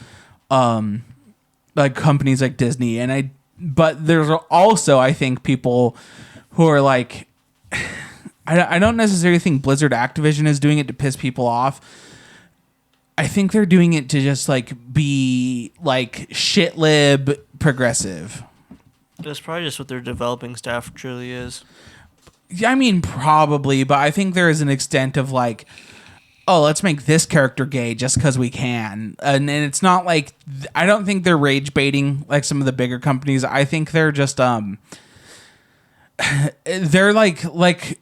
like companies like Disney, but there's also I think people who are like. I don't necessarily think Blizzard Activision is doing it to piss people off. I think they're doing it to just like be like shit lib progressive. That's probably just what their developing staff truly is. I mean, probably, but I think there is an extent of like, oh, let's make this character gay just because we can. And it's not like, I don't think they're rage baiting like some of the bigger companies. I think they're just, they're like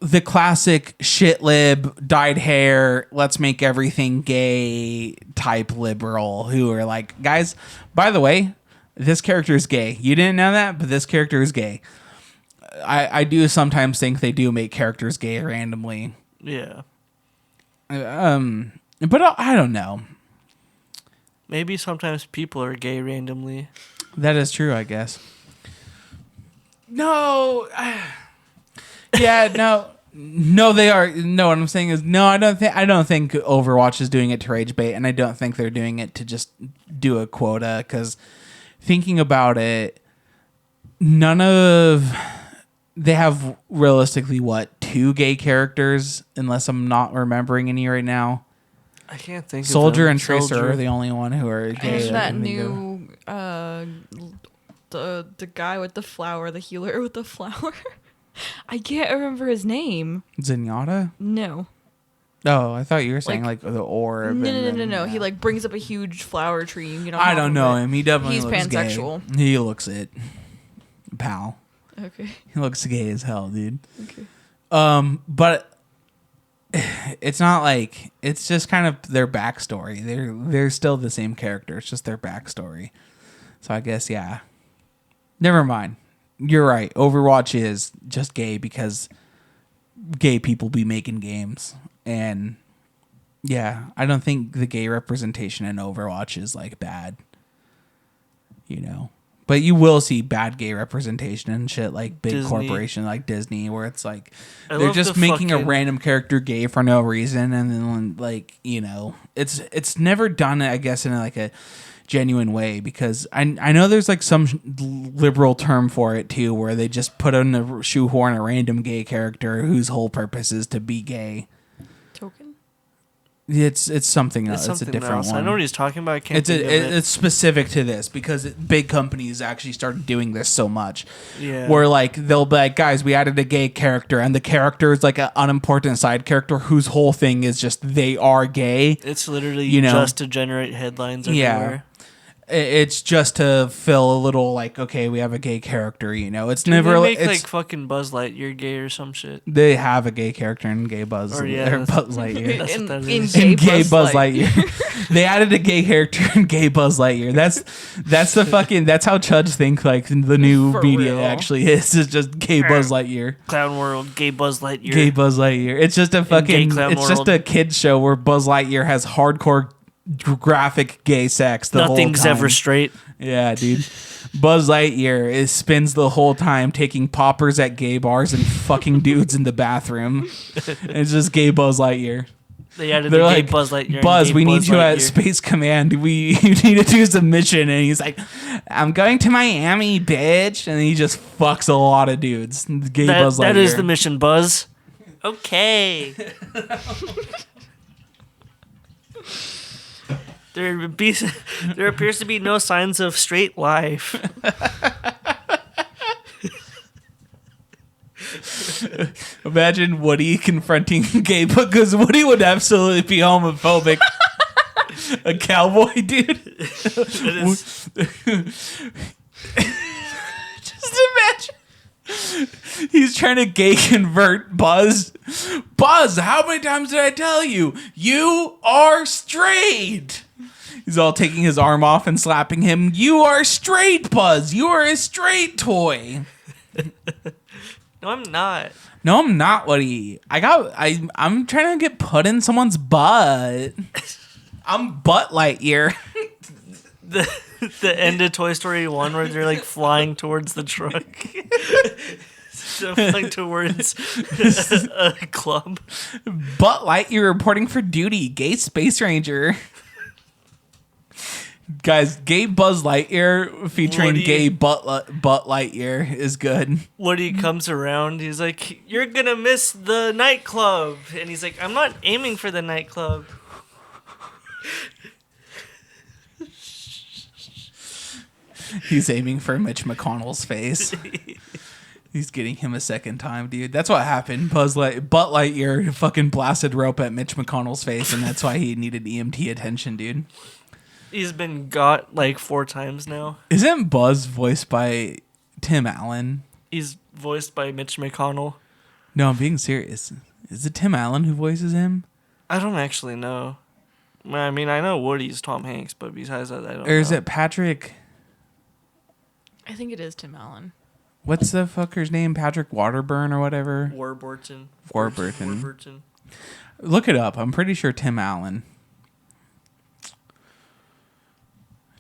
the classic shit lib, dyed hair, let's make everything gay type liberal who are like, guys, by the way, this character is gay. You didn't know that, but this character is gay. I do sometimes think they do make characters gay randomly. Yeah. But I don't know. Maybe sometimes people are gay randomly. That is true, I guess. No. Yeah, no, they are. No, what I'm saying is, no, I don't think Overwatch is doing it to rage bait, and I don't think they're doing it to just do a quota. Because thinking about it, they have realistically 2 gay characters, unless I'm not remembering any right now. I can't think. Soldier of them. and Tracer Soldier. are the only one who are gay. And that new the guy with the flower, the healer with the flower. I can't remember his name. Zenyatta? No. Oh, I thought you were saying like the orb. No. He like brings up a huge flower tree. You know. I don't know him. He definitely He's looks pansexual. gay. He looks it, pal. Okay. He looks gay as hell, dude. Okay. But it's not like it's just kind of their backstory. They're still the same character. It's just their backstory. So I guess yeah. Never mind. You're right. Overwatch is just gay because gay people be making games. And yeah, I don't think the gay representation in Overwatch is like bad. You know. But you will see bad gay representation and shit like big Disney. corporation like Disney where it's like I they're love just the making a fucking- random character gay for no reason, and then like, you know, it's never done, I guess, in like a genuine way, because I know there's like some liberal term for it too where they just put in a shoehorn a random gay character whose whole purpose is to be gay. Token. It's something else. It's something a different else. one. I know what he's talking about. I can't think of it. It's specific to this because big companies actually started doing this so much. Yeah. Where like they'll be like, guys, we added a gay character, and the character is like an unimportant side character whose whole thing is just they are gay. It's literally you know, just to generate headlines everywhere. It's just to fill a little like, okay, we have a gay character. You know, it's Dude, never they make it's, like fucking Buzz Lightyear gay or some shit. they have a gay character in Gay Buzz Or, yeah, or Buzz Lightyear. That's what that in is. In Gay Buzz Buzz Lightyear. They added a gay character in Gay Buzz Lightyear. That's the fucking that's how Chuds think like the new For media real. actually is. It's just Gay Buzz Lightyear. Clown World, gay Buzz Lightyear. Gay Buzz Lightyear. It's just a fucking Clown it's just World. a kids show where Buzz Lightyear has hardcore graphic gay sex the Nothing's whole time. ever straight. Yeah, dude. Buzz Lightyear spends the whole time taking poppers at gay bars and fucking dudes in the bathroom. It's just Gay Buzz Lightyear. They added They're the like, gay Buzz Lightyear. and Buzz, gay we need Buzz you at Lightyear. Space Command. You need to do some mission. And he's like, I'm going to Miami, bitch. And he just fucks a lot of dudes. Gay Buzz Lightyear. That is the mission, Buzz. Okay. There appears to be no signs of straight life. Imagine Woody confronting gay, because Woody would absolutely be homophobic. A cowboy, dude. Just imagine. He's trying to gay convert Buzz. Buzz, how many times did I tell you? You are straight. He's all taking his arm off and slapping him. You are straight, Buzz. You are a straight toy. No, I'm not. No, I'm not, Woody. I'm trying to get put in someone's butt. I'm Butt Lightyear. The end of Toy Story 1 where they're like flying towards the truck. So flying towards a club. Butt Lightyear reporting for duty. Gay Space Ranger. Guys, gay Buzz Lightyear featuring Woody. gay Butt Lightyear is good. Woody comes around. He's like, "You're gonna miss the nightclub," and he's like, "I'm not aiming for the nightclub." He's aiming for Mitch McConnell's face. He's getting him a second time, dude. That's what happened. Butt Lightyear fucking blasted rope at Mitch McConnell's face, and that's why he needed EMT attention, dude. He's been got like 4 times now. Isn't Buzz voiced by Tim Allen? He's voiced by Mitch McConnell. No, I'm being serious. Is it Tim Allen who voices him? I don't actually know. I mean, I know Woody's Tom Hanks, but besides that, I don't know. Or is it Patrick? I think it is Tim Allen. What's the fucker's name? Patrick Waterburn or whatever? Warburton? Warburton. Warburton. Look it up. I'm pretty sure Tim Allen.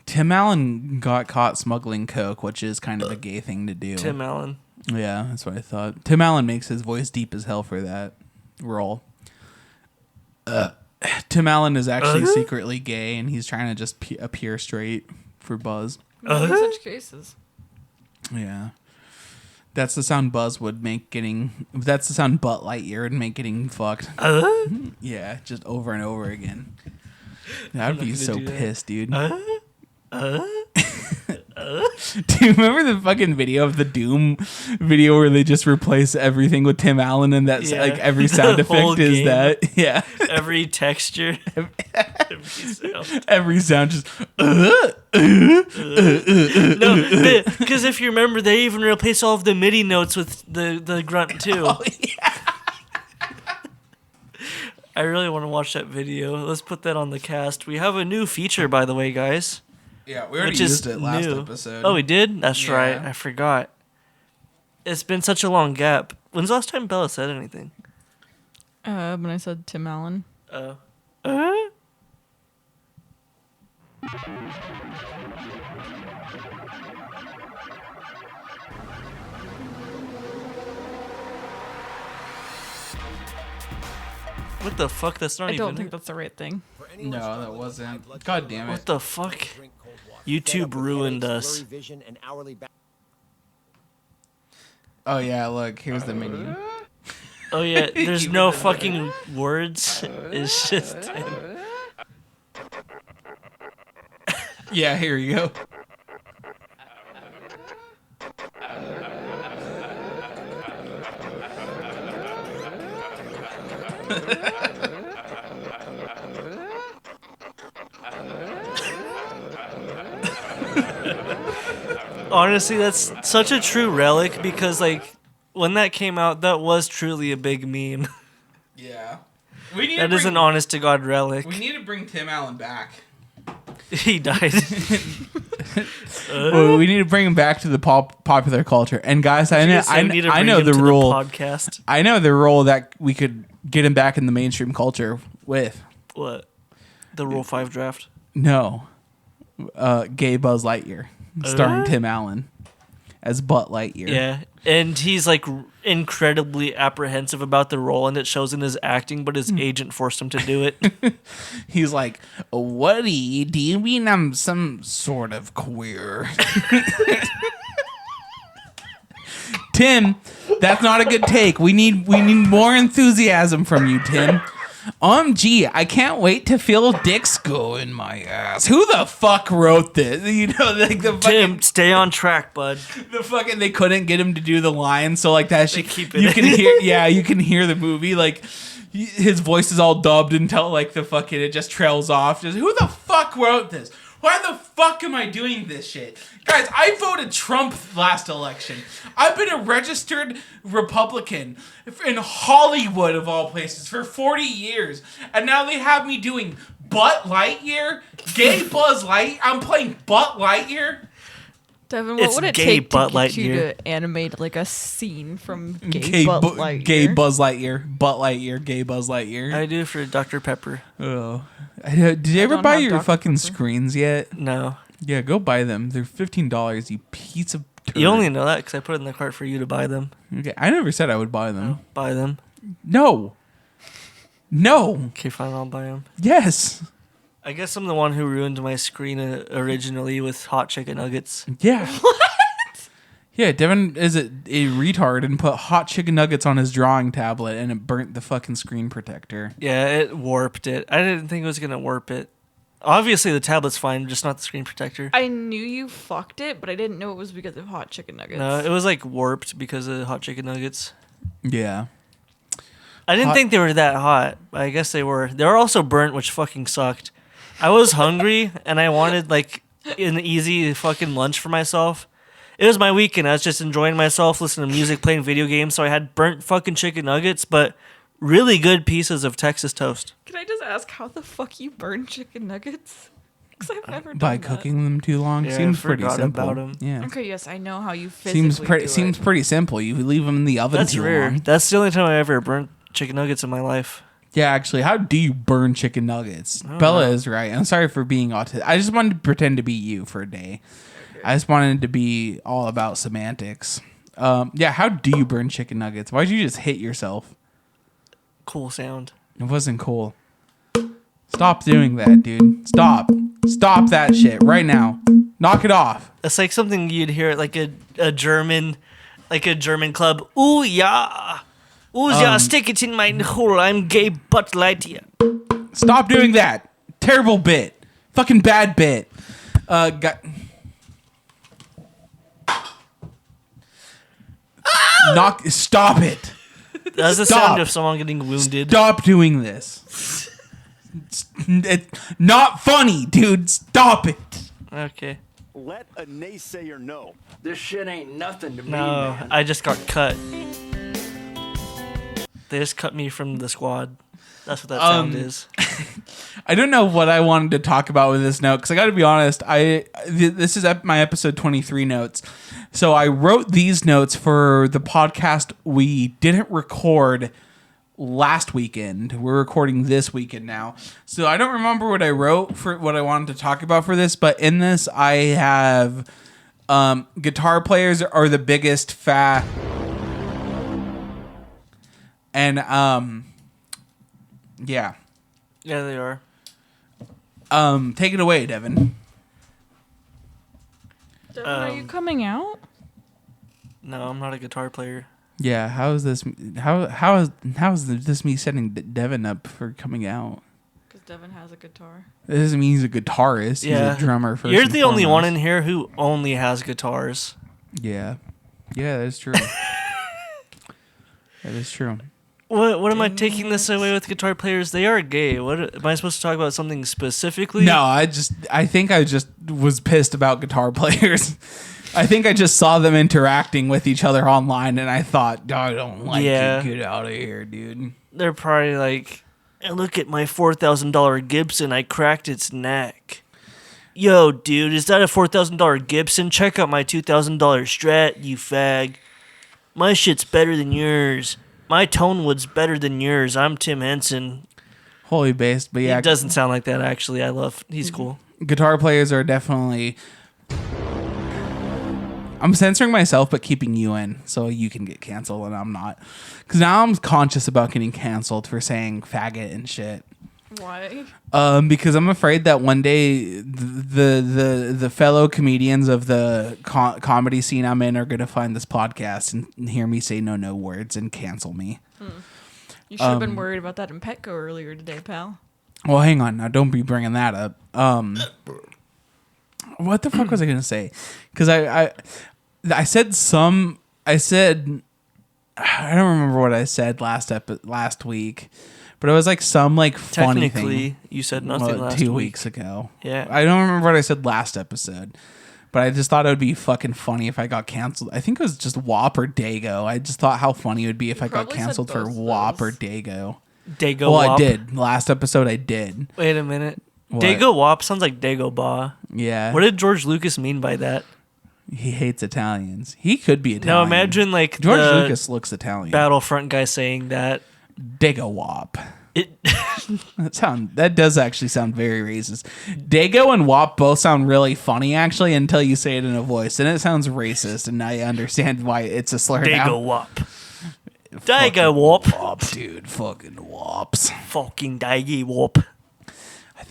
Tim Allen got caught smuggling coke, which is kind of a gay thing to do. Tim Allen. Yeah, that's what I thought. Tim Allen makes his voice deep as hell for that role. Tim Allen is actually secretly gay, and he's trying to just appear straight for Buzz. In such cases. Yeah. That's the sound Buzz would make getting... That's the sound Butt Lightyear would make getting fucked. Yeah, just over and over again. I'd be gonna so do that. pissed, dude. Do you remember the fucking video of the Doom video where they just replace everything with Tim Allen and that's Yeah. like every The sound whole effect is game. that? Yeah. Every texture. Every sound. Every sound just No, because if you remember, they even replaced all of the MIDI notes with the grunt too. Oh, yeah. I really want to watch that video. Let's put that on the cast. We have a new feature, by the way, guys. Yeah, we already Which used is it last new. episode. Oh, we did? That's Yeah. right. I forgot. It's been such a long gap. When's the last time Bella said anything? When I said Tim Allen. What the fuck? That's not I even. don't think that's the right thing. No, that wasn't. God damn What it. the fuck? YouTube ruined us. Oh, yeah, look, here's the menu. Oh yeah, there's no fucking words. It's just. Yeah, here you go. Honestly, that's such a true relic because, like, when that came out, that was truly a big meme. Yeah. We need That is an honest to God relic. We need to bring Tim Allen back. He died. Well, we need to bring him back to the popular culture. And guys, I know the to rule. podcast. I know the rule that we could get him back in the mainstream culture with. What? The Rule 5 draft. No. Gay Buzz Lightyear, starring Tim Allen as Butt Lightyear. Yeah, and he's like incredibly apprehensive about the role, and it shows in his acting. But his agent forced him to do it. He's like, "What do you mean I'm some sort of queer?" Tim, that's not a good take. We need more enthusiasm from you, Tim. Gee, I can't wait to feel dicks go in my ass. Who the fuck wrote this? You know, like the fucking, Tim, stay on track, bud. the fucking they couldn't get him to do the line, so like that shit. keep it You in. can hear, yeah, you can hear the movie like his voice is all dubbed until like the fucking it just trails off. Just who the fuck wrote this? Why the fuck am I doing this shit? Guys, I voted Trump last election. I've been a registered Republican in Hollywood, of all places, for 40 years. And now they have me doing Butt Lightyear? Gay Buzz Lightyear? I'm playing Butt Lightyear? Devin, what It's would it gay take to Butt get you Lightyear. to animate like a scene from Gay Butt Lightyear? Gay Buzz Lightyear. Butt Lightyear. Gay Buzz Lightyear. I do for Dr. Pepper. Oh. Did you ever don't buy have your Dr. fucking Pepper. screens yet? No. Yeah, go buy them. They're $15, you piece of turd. You only know that because I put it in the cart for you to buy them. Okay, I never said I would buy them. Buy them. No. No. Okay, fine, I'll buy them. Yes. I guess I'm the one who ruined my screen originally with hot chicken nuggets. Yeah. What? Yeah, Devin is a retard and put hot chicken nuggets on his drawing tablet and it burnt the fucking screen protector. Yeah, it warped it. I didn't think it was going to warp it. Obviously, the tablet's fine, just not the screen protector. I knew you fucked it, but I didn't know it was because of hot chicken nuggets. No, it was like warped because of hot chicken nuggets. Yeah. I didn't think they were that hot. But I guess they were. They were also burnt, which fucking sucked. I was hungry and I wanted like an easy fucking lunch for myself. It was my weekend. I was just enjoying myself, listening to music, playing video games. So I had burnt fucking chicken nuggets, but really good pieces of Texas toast. Can I just ask how the fuck you burn chicken nuggets? Because I've never done By that. cooking them too long? Yeah, Seems I pretty forgot simple. about 'em. Yeah. Okay, yes, I know how you physically Seems do it. pretty simple. You leave them in the oven That's too rare. long. That's the only time I ever burnt chicken nuggets in my life. Yeah, actually, how do you burn chicken nuggets? Bella is right. I'm sorry for being autistic. I just wanted to pretend to be you for a day. I just wanted to be all about semantics. Yeah, how do you burn chicken nuggets? Why'd you just hit yourself? Cool sound. It wasn't cool. Stop doing that, dude. Stop. Stop that shit right now. Knock it off. It's like something you'd hear at like a German club. Ooh yeah. Ooh yeah, stick it in my hole. I'm gay Butt Lightyear. Stop doing that. Terrible bit. Fucking bad bit. Stop it. That's the Stop. sound of someone getting wounded. Stop doing this. It's not funny, dude. Stop it. Okay. Let a naysayer know. This shit ain't nothing to me, No, man. I just got cut. They just cut me from the squad. That's what that sound is. I don't know what I wanted to talk about with this note because I got to be honest. This is my episode 23 notes. So I wrote these notes for the podcast we didn't record last weekend. We're recording this weekend now. So I don't remember what I wrote for what I wanted to talk about for this, but in this I have guitar players are the biggest fat and yeah. Yeah, they are. Take it away, Devin. Devin, are you coming out? No, I'm not a guitar player. Yeah, how is this this me setting Devin up for coming out? Because Devin has a guitar. It doesn't mean he's a guitarist. Yeah. He's a drummer first. You're and the only one foremost. in here who only has guitars. Yeah. Yeah, that's true. That is true. What am I taking this away with guitar players? They are gay. What am I supposed to talk about? Something specifically? No, I think I just was pissed about guitar players. I think I just saw them interacting with each other online, and I thought, I don't like Yeah. it. Get out of here, dude. They're probably like, "Hey, look at my $4,000 Gibson. I cracked its neck. Yo, dude, is that a $4,000 Gibson? Check out my $2,000 Strat, you fag. My shit's better than yours. My Tonewood's better than yours. I'm Tim Henson." Holy based, but yeah, It doesn't sound like that, actually. He's cool. guitar players are definitely. I'm censoring myself, but keeping you in so you can get canceled and I'm not. Because now I'm conscious about getting canceled for saying faggot and shit. Why? Because I'm afraid that one day the fellow comedians of the comedy scene I'm in are going to find this podcast and hear me say no words and cancel me. You should have been worried about that in Petco earlier today, pal. Well, hang on now. Don't be bringing that up. What the fuck was I going to say? Because I said I don't remember what I said last week. But it was like some like funny Technically, thing. you said nothing last 2 week. weeks ago. Yeah. I don't remember what I said last episode. But I just thought it would be fucking funny if I got canceled. I think it was just WAP or Dago. I just thought how funny it would be if I got probably said canceled for both of WAP or those. Dago. Dago Well, Wop. I did. Last episode I did. Wait a minute. What? Dago Wop sounds like Dago Ba. Yeah. What did George Lucas mean by that? He hates Italians. He could be Italian. Now imagine like George the Lucas looks Italian. Battlefront guy saying that. Dago WAP. It That does actually sound very racist. Dago and WAP both sound really funny actually until you say it in a voice, and it sounds racist. And I understand why it's a slur now. Dago Wop. Dago Wop. WAP, dude, fucking WAPs. Fucking Dago Wop. I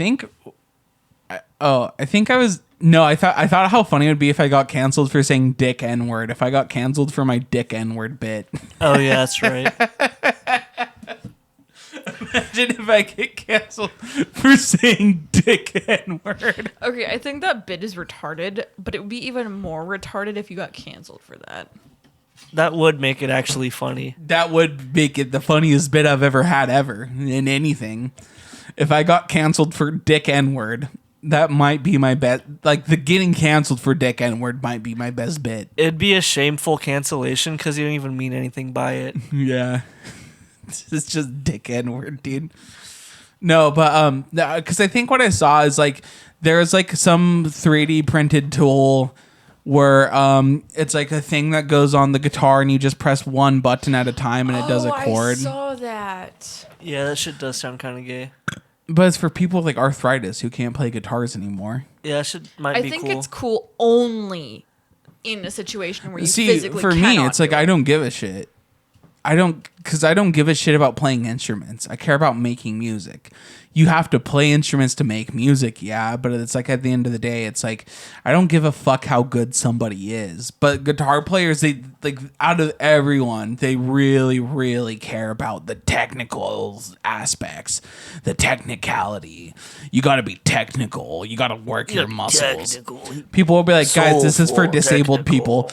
thought how funny it would be if I got canceled for saying dick N-word. If I got canceled for my dick N-word bit. Oh yeah, that's right. Imagine if I get canceled for saying dick N-word. Okay, I think that bit is retarded, but it would be even more retarded if you got canceled for that. That would make it actually funny. That would make it the funniest bit I've ever had in anything. If I got canceled for dick N-word, that might be my best. Like, the getting canceled for dick N-word might be my best bit. It'd be a shameful cancellation because you don't even mean anything by it. Yeah. It's just dick N-word, dude. No, but because I think what I saw is like there's like some 3D printed tool where it's like a thing that goes on the guitar and you just press one button at a time and it does a chord. I saw that. Yeah, that shit does sound kind of gay. But it's for people with like arthritis who can't play guitars anymore. Yeah, that shit might I be think cool. it's cool only in a situation where you See, physically for me, cannot it's like do it. I don't give a shit. I don't give a shit about playing instruments. I care about making music. You have to play instruments to make music, yeah, but it's like at the end of the day, it's like I don't give a fuck how good somebody is. But guitar players, they like out of everyone, they really, really care about the technical aspects, the technicality. You got to be technical. You got to work your muscles. Technical. People will be like, guys, this is for Soulful, disabled technical. people.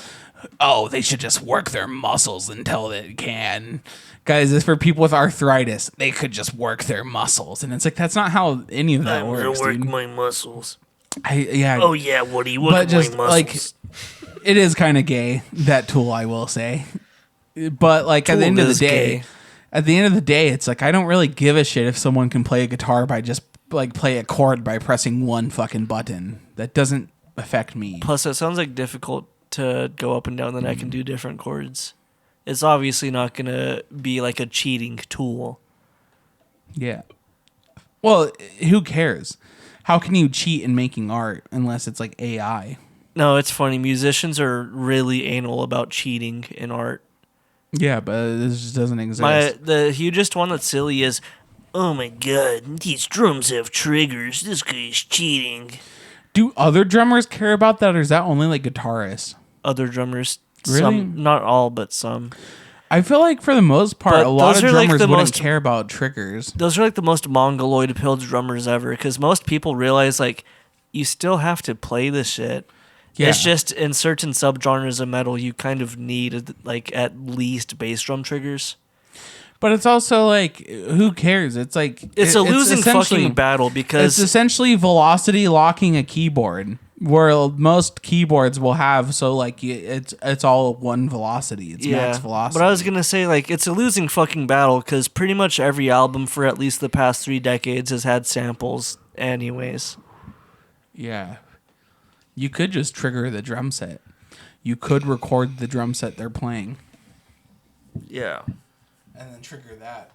oh, they should just work their muscles until they can. Guys, it's for people with arthritis. They could just work their muscles. And it's like, that's not how any of that works, dude. my muscles. Yeah. Oh yeah, Woody, work But just, my like, muscles. it is kind of gay, that Tool, I will say. But, like, at the end of the day, it's like, I don't really give a shit if someone can play a guitar by just, like, play a chord by pressing one fucking button. That doesn't affect me. Plus, it sounds like difficult to go up and down the neck and do different chords. It's obviously not going to be like a cheating tool. Yeah. Well, who cares? How can you cheat in making art unless it's like AI? No, it's funny. Musicians are really anal about cheating in art. Yeah, but this just doesn't exist. The hugest one that's silly is, oh my god, these drums have triggers. This guy's cheating. Do other drummers care about that, or is that only like guitarists? Other drummers. Really? Some, not all, but some. I feel like for the most part, But a lot of those are, like, drummers the wouldn't most- care about triggers. Those are like the most mongoloid pilled drummers ever, because most people realize like you still have to play this shit. Yeah. It's just in certain subgenres of metal you kind of need like at least bass drum triggers. But it's also like, who cares? It's like It's a losing essentially- fucking battle because it's essentially velocity locking a keyboard, where most keyboards will have. So like it's all one velocity. It's max velocity. But I was gonna say like it's a losing fucking battle because pretty much every album for at least the past 3 decades has had samples anyways. Yeah. You could just trigger the drum set. You could record the drum set they're playing. Yeah. And then trigger that.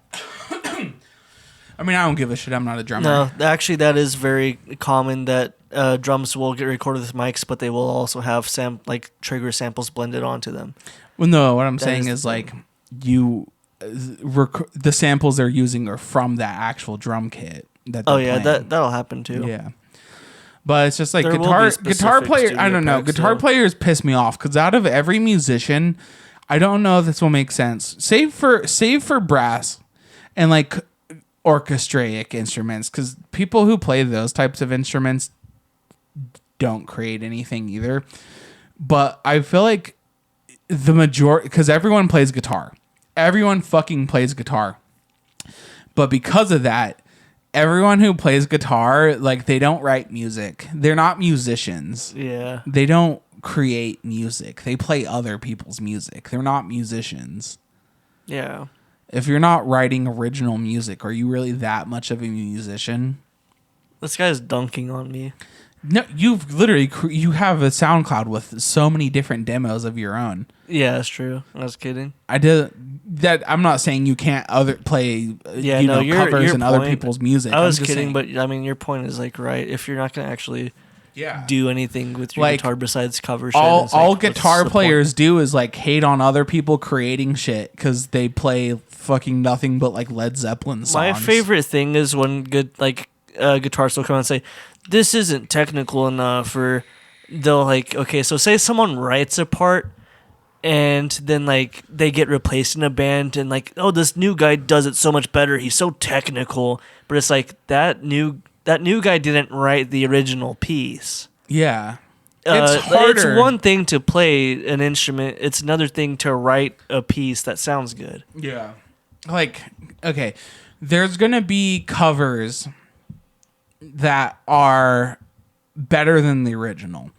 I mean, I don't give a shit. I'm not a drummer. No, actually, that is very common that drums will get recorded with mics, but they will also have trigger samples blended onto them. Well, no, what I'm That saying is is the like the samples they're using are from that actual drum kit. That Oh they're yeah, playing. that'll happen too. Yeah. But it's just like There will be guitar specific player. I studio don't know. packs, Guitar though. players piss me off because out of every musician, I don't know if this will make sense. Save for brass and like orchestraic instruments, because people who play those types of instruments don't create anything either. But I feel like the majority, because everyone plays guitar, everyone fucking plays guitar. But because of that, everyone who plays guitar, like, they don't write music. They're not musicians. Yeah. They don't create music. They play other people's music. They're not musicians. Yeah. If you're not writing original music, are you really that much of a musician? This guy's dunking on me. No, you've literally you have a SoundCloud with so many different demos of your own. Yeah, that's true. I was kidding. I did that. I'm not saying you can't play covers and other people's music. I was I'm just kidding, saying, but I mean your point is like right. If you're not gonna actually yeah, do anything with your Like, guitar besides cover shit, all it's like, all what's guitar the players do is like hate on other people creating shit because they play fucking nothing but like Led Zeppelin songs. My favorite thing is when guitarists will come and say, "This isn't technical enough," or they'll like, okay, so say someone writes a part and then like they get replaced in a band and like, oh, this new guy does it so much better. He's so technical, but it's like that new guy didn't write the original piece. Yeah. It's harder. It's one thing to play an instrument. It's another thing to write a piece that sounds good. Yeah. Like, okay, there's going to be covers that are better than the original.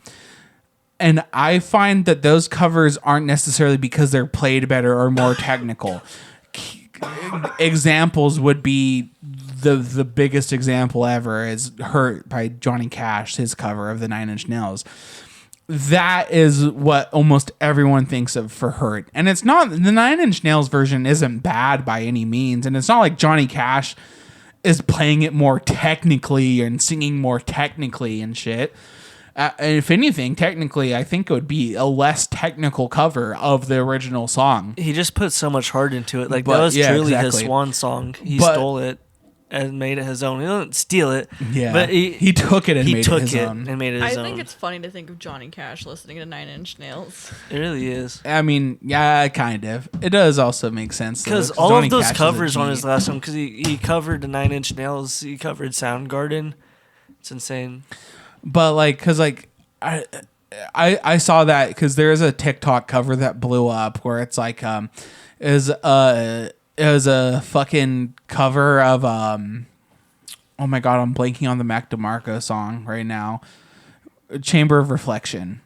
And I find that those covers aren't necessarily because they're played better or more technical. Examples would be the biggest example ever is Hurt by Johnny Cash, his cover of the 9 Inch Nails. That is what almost everyone thinks of for Hurt. And it's not, the 9 Inch Nails version isn't bad by any means. And it's not like Johnny Cash is playing it more technically and singing more technically and shit. If anything, technically, I think it would be a less technical cover of the original song. He just put so much heart into it. Like, But, that was yeah, truly his exactly. swan song. He But- stole it and made it his own. He didn't steal it. Yeah, But he took it and he made took it his own. and made it his I own. think it's funny to think of Johnny Cash listening to 9 Inch Nails. It really is. I mean, yeah, kind of. It does also make sense. though, Because all Johnny of those Cash is a covers on G. his last one, because he covered the 9 Inch Nails, he covered Soundgarden. It's insane. But like, because like, I saw that because there is a TikTok cover that blew up where it's like is a fucking cover of oh my god, I'm blanking on the Mac DeMarco song right now. Chamber of Reflection.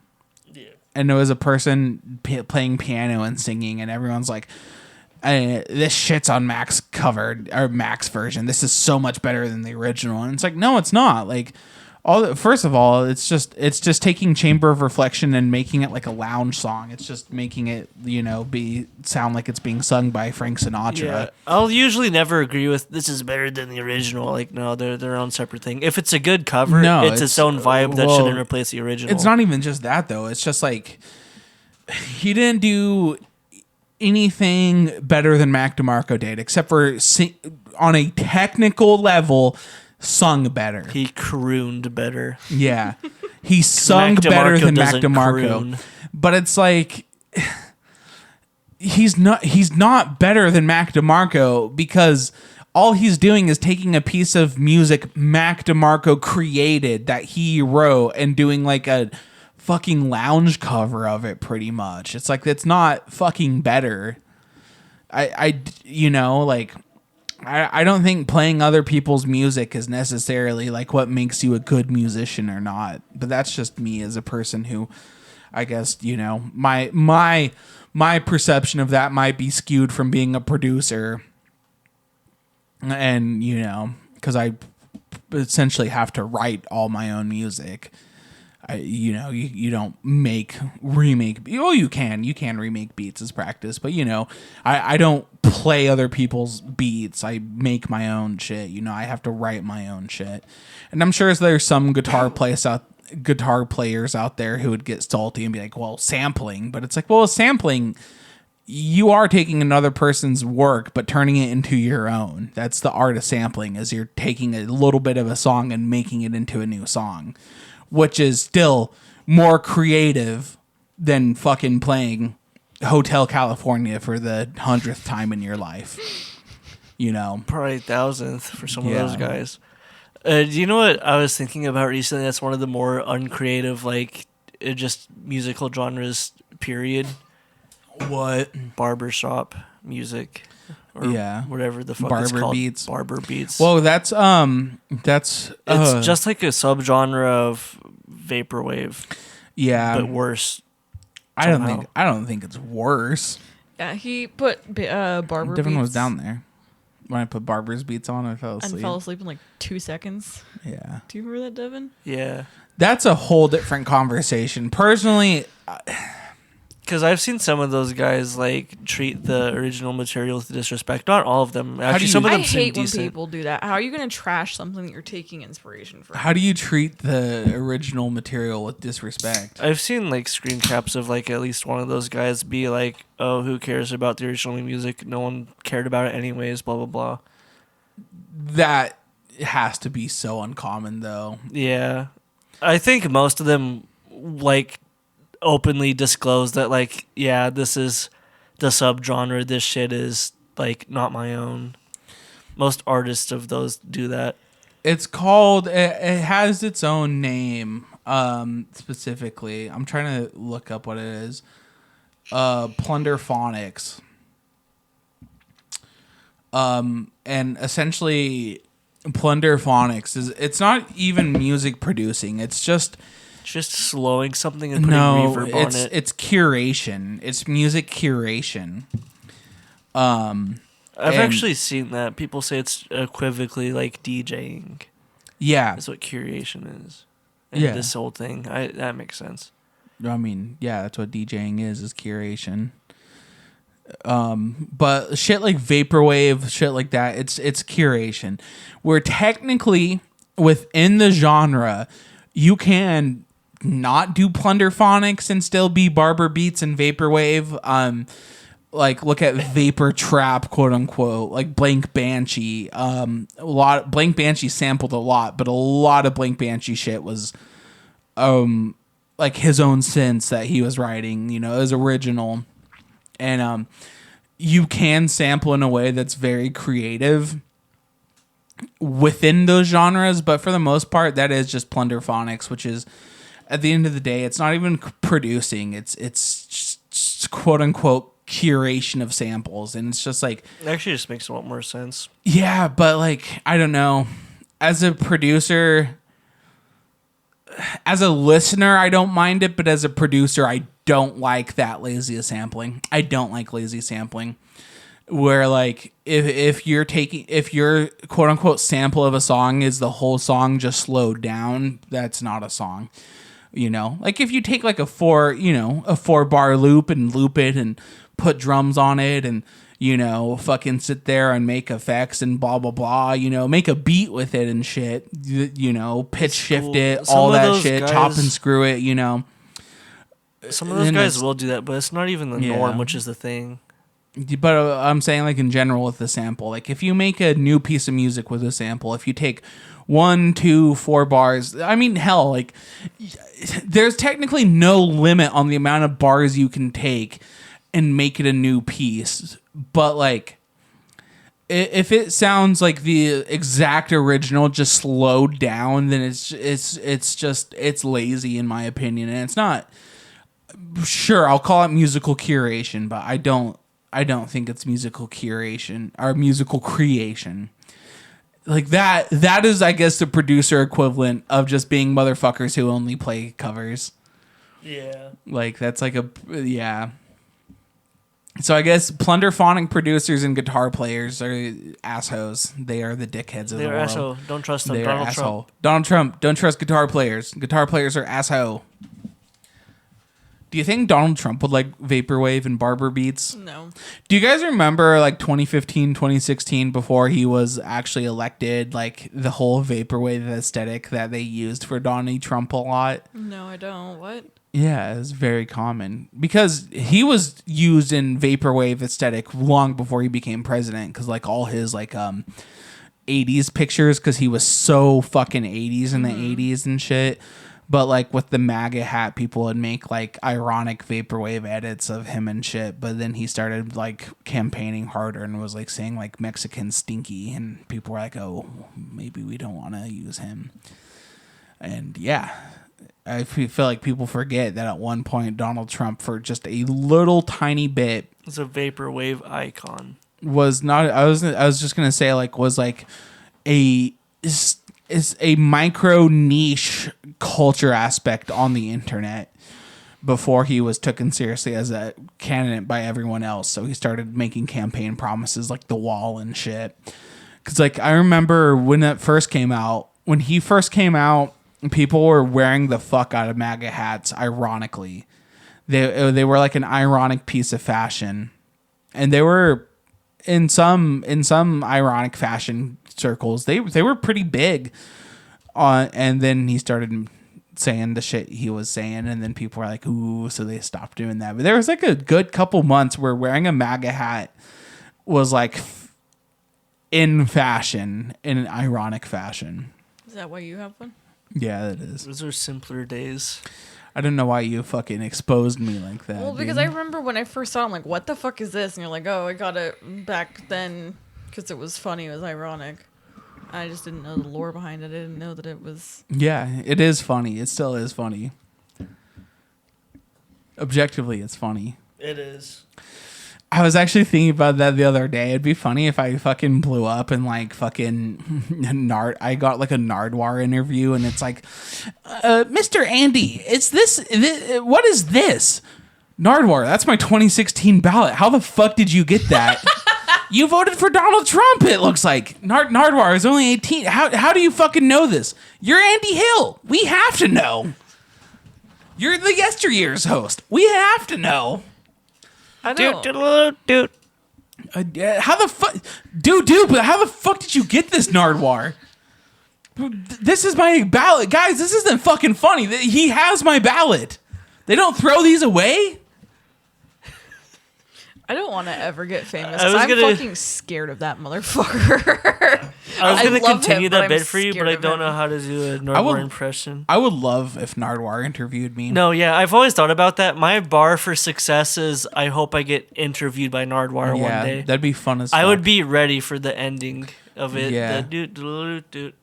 Yeah. And there was a person playing piano and singing, and everyone's like, this shit's on Mac's cover or Mac's version. This is so much better than the original. And it's like, no, it's not. Like, first of all, it's just taking Chamber of Reflection and making it like a lounge song. It's just making it, sound like it's being sung by Frank Sinatra. Yeah. I'll usually never agree with this is better than the original. Like, no, they're their own separate thing. If it's a good cover, it's its own vibe that shouldn't replace the original. It's not even just that though. It's just like he didn't do anything better than Mac DeMarco did, except for on a technical level. Sung better. He crooned better. Yeah. He sung better than Mac DeMarco. Croon. But it's like he's not better than Mac DeMarco because all he's doing is taking a piece of music Mac DeMarco created that he wrote and doing like a fucking lounge cover of it pretty much. It's like it's not fucking better. I don't think playing other people's music is necessarily like what makes you a good musician or not. But that's just me as a person who, I guess, my perception of that might be skewed from being a producer. And, because I essentially have to write all my own music. You don't remake. Oh, you can remake beats as practice, but I don't play other people's beats. I make my own shit. I have to write my own shit, and I'm sure there's some guitar players out there who would get salty and be like, "Well, sampling," but it's like, well, sampling. You are taking another person's work, but turning it into your own. That's the art of sampling. Is you're taking a little bit of a song and making it into a new song. Which is still more creative than fucking playing Hotel California for the 100th time in your life. Probably 1,000th for some of those guys. Do you know what I was thinking about recently? That's one of the more uncreative, just musical genres, period. What? Barbershop music. Or whatever the fuck it's Barber called. beats. Barber beats. Well, that's it's just like a subgenre of vaporwave. Yeah, but worse. I don't think it's worse. Yeah, he put Barber Devin beats. was down there when I put Barber's beats on. I fell asleep. And fell asleep in like 2 seconds. Yeah. Do you remember that, Devin? Yeah. That's a whole different conversation. Personally, because I've seen some of those guys treat the original material with disrespect. Not all of them. Actually, some of them seem decent. I hate when people do that. How are you going to trash something that you're taking inspiration from? How do you treat the original material with disrespect? I've seen screen caps of at least one of those guys be like, "Oh, who cares about the original music? No one cared about it anyways." Blah blah blah. That has to be so uncommon, though. Yeah, I think most of them openly disclose that this is the subgenre, this shit is not my own. Most artists of those do that. It's called it has its own name specifically. I'm trying to look up what it is. Plunderphonics. And essentially Plunderphonics it's not even music producing, it's just slowing something and putting reverb on it. It's curation. It's music curation. I've actually seen that. People say it's equivocally like DJing. Yeah. That's what curation is. And this whole thing. That makes sense. I mean, yeah, that's what DJing is curation. But shit like vaporwave, shit like that, it's curation. Where technically within the genre, you can not do Plunderphonics and still be Barber beats and vaporwave. Look at vapor trap, quote unquote, like Blank Banshee. Blank Banshee sampled a lot, but a lot of Blank Banshee shit was his own synths that he was writing, it was original. And you can sample in a way that's very creative within those genres, but for the most part that is just Plunderphonics, which is at the end of the day, it's not even producing. It's just quote unquote curation of samples, and it's just like It actually just makes a lot more sense. yeah, but like I don't know. As a producer, as a listener, I don't mind it, but as a producer, I don't like that lazy sampling. I don't like lazy sampling. Where like if your quote unquote sample of a song is the whole song just slowed down, that's not a song. You know, like if you take like a 4-bar loop and loop it and put drums on it and, you know, fucking sit there and make effects and blah, blah, blah, you know, make a beat with it and shit, you know, pitch shift it, all that shit, chop and screw it, you know. Some of those guys will do that, but it's not even the norm, which is the thing. But I'm saying like in general with the sample, like if you make a new piece of music with a sample, if you take 1, 2, 4 bars, I mean, hell, like there's technically no limit on the amount of bars you can take and make it a new piece. But like, if it sounds like the exact original just slowed down, then it's lazy in my opinion, and it's not. Sure, I'll call it musical curation, but I don't think it's musical curation or musical creation. Like that is, I guess, the producer equivalent of just being motherfuckers who only play covers. Yeah. Like that's like yeah. So I guess plunderphonic producers and guitar players are assholes. They are the dickheads of the world. They're asshole. Don't trust them. They Donald are Trump. asshole. Donald Trump. Don't trust guitar players. Guitar players are asshole. Do you think Donald Trump would like vaporwave and barber beats? No. Do you guys remember like 2015, 2016 before he was actually elected, like the whole vaporwave aesthetic that they used for Donald Trump a lot? No, I don't. What? Yeah, it's very common because he was used in vaporwave aesthetic long before he became president, because like all his like 80s pictures, because he was so fucking 80s in the 80s and shit. But like with the MAGA hat, people would make like ironic vaporwave edits of him and shit. But then he started like campaigning harder and was like saying like Mexican stinky, and people were like, oh, maybe we don't want to use him. And yeah, I feel like people forget that at one point Donald Trump, for just a little tiny bit, It's a vaporwave icon. was not. I was just gonna say like was like is a micro niche culture aspect on the internet before he was taken seriously as a candidate by everyone else. So he started making campaign promises like the wall and shit. Cause like I remember when he first came out, people were wearing the fuck out of MAGA hats. Ironically, they were like an ironic piece of fashion, and they were in some ironic fashion circles, they were pretty big. And then he started saying the shit he was saying, and then people were like, ooh, so they stopped doing that. But there was like a good couple months where wearing a MAGA hat was like in fashion, in an ironic fashion. Is that why you have one? Yeah, it is. Those are simpler days. I don't know why you fucking exposed me like that. Well, because I remember when I first saw it, I'm like, what the fuck is this? And you're like, oh, I got it back then because it was funny, it was ironic. I just didn't know the lore behind it. I didn't know that it was... Yeah, it is funny. It still is funny. Objectively, it's funny. It is. I was actually thinking about that the other day. It'd be funny if I fucking blew up and like fucking I got like a Nardwar interview, and it's like, Mr. Andy, it's this, what is this? Nardwar, that's my 2016 ballot. How the fuck did you get that? You voted for Donald Trump, it looks like. Nardwar is only 18. How do you fucking know this? You're Andy Hill. We have to know. You're the Yesteryears host. We have to know. I know. Dude. How the fuck... Dude, but how the fuck did you get this, Nardwar? This is my ballot. Guys, this isn't fucking funny. He has my ballot. They don't throw these away? I don't want to ever get famous. I was I'm gonna- fucking scared of that motherfucker. I was going to love continue him, but that I'm bit for you, but scared I of don't him. know how to do a would- Nardwar impression. I would love if Nardwar interviewed me. No, yeah, I've always thought about that. My bar for success is I hope I get interviewed by Nardwar one day. That'd be fun as fuck. I would be ready for the ending of it. Yeah.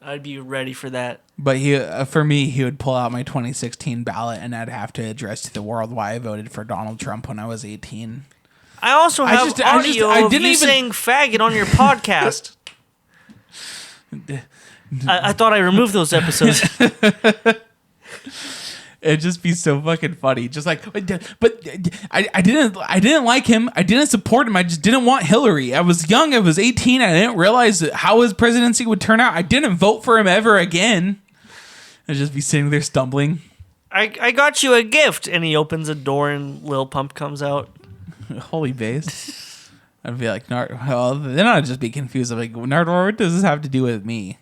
I'd be ready for that. But for me, he would pull out my 2016 ballot, and I'd have to address to the world why I voted for Donald Trump when I was 18. I also have audio of you saying faggot on your podcast. I thought I removed those episodes. It'd just be so fucking funny. Just like, but I didn't like him. I didn't support him. I just didn't want Hillary. I was young. I was 18. I didn't realize how his presidency would turn out. I didn't vote for him ever again. I'd just be sitting there stumbling. I got you a gift. And he opens a door and Lil Pump comes out. Holy base. I'd be like, well, then I'd just be confused. I'm like, Nardwar, what does this have to do with me?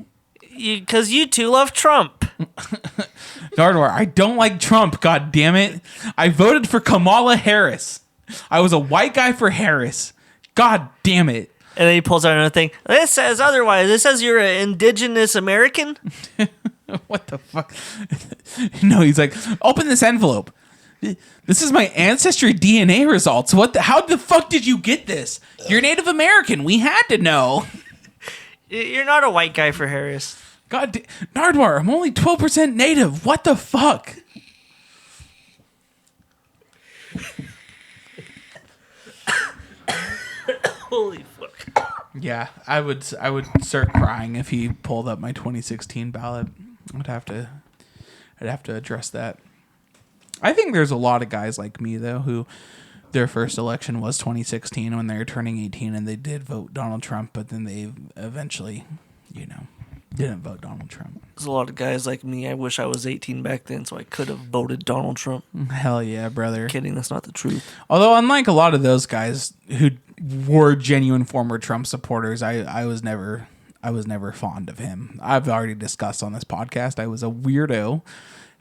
Because you two love Trump. Nardwar, I don't like Trump, god damn it. I voted for Kamala Harris. I was a white guy for Harris. God damn it. And then he pulls out another thing. This says otherwise. This says you're an indigenous American. What the fuck? No, he's like, open this envelope. This is my ancestry DNA results. How the fuck did you get this? You're Native American. We had to know. You're not a white guy for Harris. God, Nardwar, I'm only 12% Native. What the fuck? Holy fuck. Yeah, I would start crying if he pulled up my 2016 ballot. I'd have to address that. I think there's a lot of guys like me though who their first election was 2016 when they were turning 18 and they did vote Donald Trump, but then they eventually, didn't vote Donald Trump. There's a lot of guys like me. I wish I was 18 back then so I could have voted Donald Trump. Hell yeah, brother. Kidding, that's not the truth. Although unlike a lot of those guys who were genuine former Trump supporters, I was never fond of him. I've already discussed on this podcast I was a weirdo,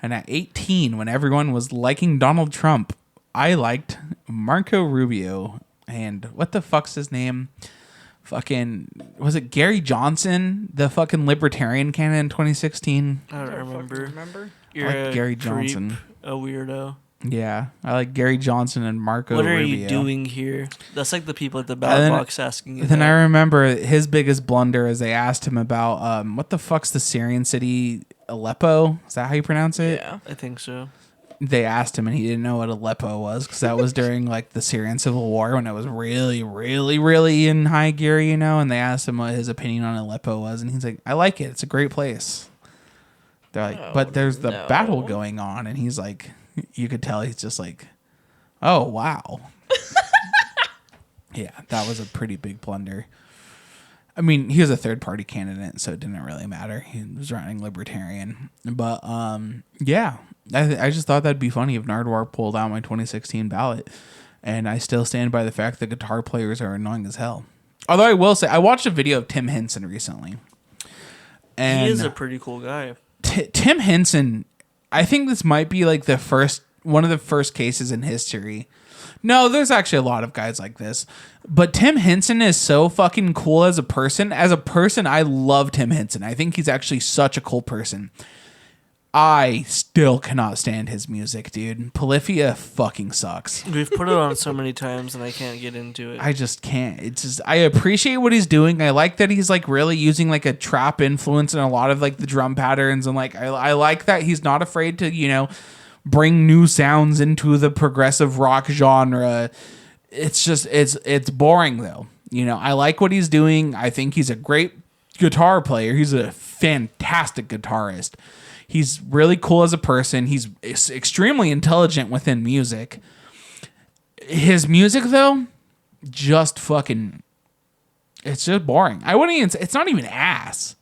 and at 18 when everyone was liking Donald Trump, I liked Marco Rubio and what the fuck's his name? Fucking, was it Gary Johnson, the fucking libertarian candidate in 2016? I don't remember. I like Gary Johnson. A weirdo. Yeah, I like Gary Johnson and Marco Rubio. What are you doing here? That's like the people at the ballot box asking you Then that. I remember his biggest blunder is they asked him about, what the fuck's the Syrian city, Aleppo? Is that how you pronounce it? Yeah, I think so. They asked him and he didn't know what Aleppo was because that was during like the Syrian civil war when it was really, really, really in high gear, and they asked him what his opinion on Aleppo was and he's like, I like it. It's a great place. They're like, but there's the battle going on. And he's like, you could tell he's just like, oh, wow. Yeah, that was a pretty big blunder. I mean, he was a third party candidate, so it didn't really matter. He was running libertarian. But yeah, I just thought that'd be funny if Nardwar pulled out my 2016 ballot. And I still stand by the fact that guitar players are annoying as hell. Although I will say, I watched a video of Tim Henson recently. And he is a pretty cool guy. Tim Henson, I think this might be like one of the first cases in history. No, there's actually a lot of guys like this. But Tim Henson is so fucking cool as a person. As a person, I love Tim Henson. I think he's actually such a cool person. I still cannot stand his music, dude. Polyphia fucking sucks. We've put it on so many times and I can't get into it. I just can't. It's just, I appreciate what he's doing. I like that he's like really using like a trap influence in a lot of like the drum patterns. And like, I like that he's not afraid to, bring new sounds into the progressive rock genre. It's just, it's boring though. I like what he's doing. I think he's a great guitar player. He's a fantastic guitarist. He's really cool as a person. He's extremely intelligent within music. His music, though, just fucking... It's just boring. I wouldn't even say... It's not even ass.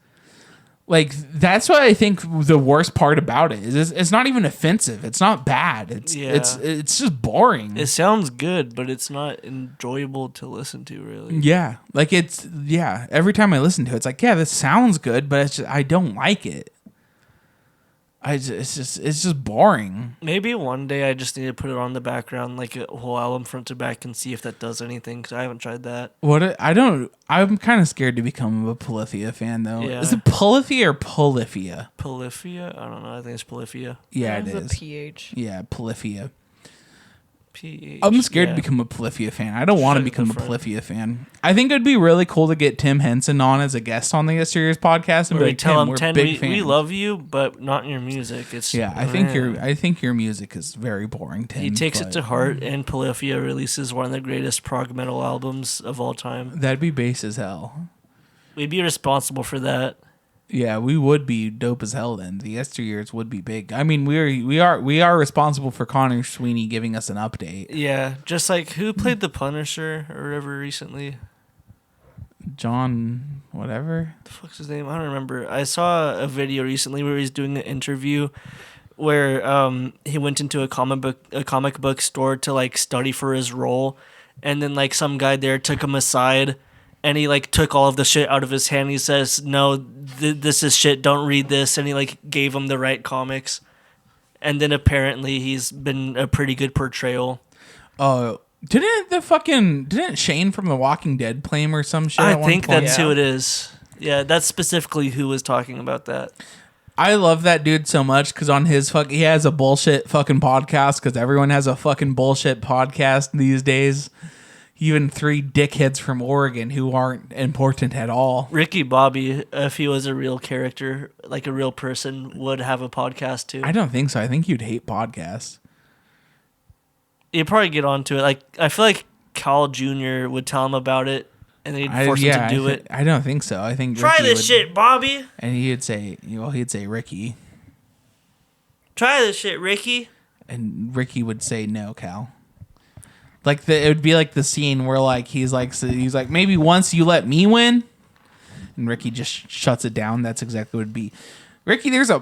Like, that's what I think the worst part about it is. It's not even offensive. It's not bad. It's just boring. It sounds good, but it's not enjoyable to listen to, really. Yeah. Like, every time I listen to it, it's like, yeah, this sounds good, but it's just, I don't like it. It's just boring. Maybe one day I just need to put it on the background, like a whole album front to back, and see if that does anything. Because I haven't tried that. I'm kind of scared to become a Polyphia fan, though. Yeah. Is it Polyphia or Polyphia? Polyphia? I don't know. I think it's Polyphia. Yeah, it There's is. a PH. Yeah, Polyphia. I'm scared yeah. to become a Polyphia fan. I don't want to Shut become the a front. Polyphia fan. I think it'd be really cool to get Tim Henson on as a guest on the Yesteryears podcast and Where be we like, tell Tim, him, we're 10, big we fans. love you, but not your music. It's Yeah, I think your music is very boring, Tim. He takes it but to heart, and Polyphia releases one of the greatest prog metal albums of all time. That'd be bass as hell. We'd be responsible for that. Yeah, we would be dope as hell then. The Yesteryears would be big. I mean, we are responsible for Connor Sweeney giving us an update. Yeah, just like who played the Punisher or whatever recently? John, whatever. The fuck's his name? I don't remember. I saw a video recently where he's doing an interview where he went into a comic book store to like study for his role, and then like some guy there took him aside. And he like took all of the shit out of his hand. He says, "No, this is shit. Don't read this." And he like gave him the right comics. And then apparently he's been a pretty good portrayal. Oh, didn't Shane from The Walking Dead play him or some shit? I at one think point? that's who it is. Yeah, that's specifically who was talking about that. I love that dude so much because on his he has a bullshit fucking podcast because everyone has a fucking bullshit podcast these days. Even 3 dickheads from Oregon who aren't important at all. Ricky Bobby, if he was a real character, like a real person, would have a podcast too. I don't think so. I think you'd hate podcasts. You'd probably get onto it. Like I feel like Cal Jr. would tell him about it, and they'd force him to do it. I don't think so. I think Try Ricky this would, shit, Bobby. and he'd say Ricky, Try this shit, Ricky. and Ricky would say no, Cal. Like it would be like the scene where like he's like maybe once you let me win, and Ricky just shuts it down. That's exactly what it'd be. Ricky, there's a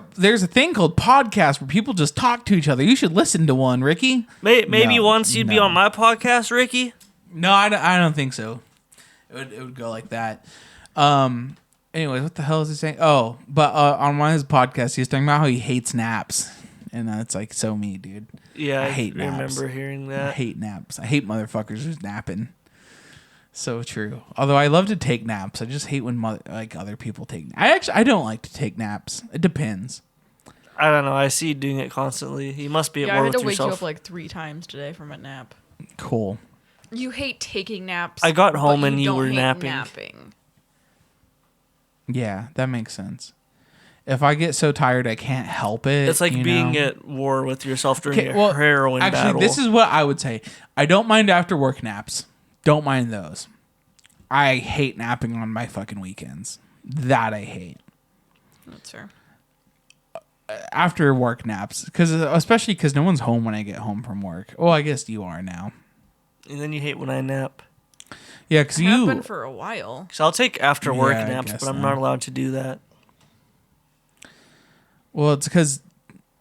thing called podcast where people just talk to each other. You should listen to one, Ricky. Maybe No, once you'd be no. on my podcast, Ricky. No, I don't think so. It would go like that. Anyways, what the hell is he saying? Oh, but on one of his podcasts, he was talking about how he hates naps, and that's like so me, dude. Yeah, I hate naps. remember hearing I that. hate naps. I hate motherfuckers who's napping. So true. Although I love to take naps, I just hate when other people take. I don't like to take naps. It depends. I don't know. I see you doing it constantly. You must be at Yeah, I war had with to wake yourself. you up like 3 times today from a nap. Cool. You hate taking naps. I got but home and you don't were hate napping. Yeah, that makes sense. If I get so tired I can't help it. It's like you being know? at war with yourself during Okay, a well, heroin actually, battle. this is what I would say. I don't mind after work naps. Don't mind those. I hate napping on my fucking weekends. That I hate. That's fair. After work naps, especially because no one's home when I get home from work. Well, I guess you are now. And then you hate when I nap. Yeah, because Have you. been for a while. So I'll take after work Yeah, I naps, guess but I'm not. not allowed to do that. Well, it's because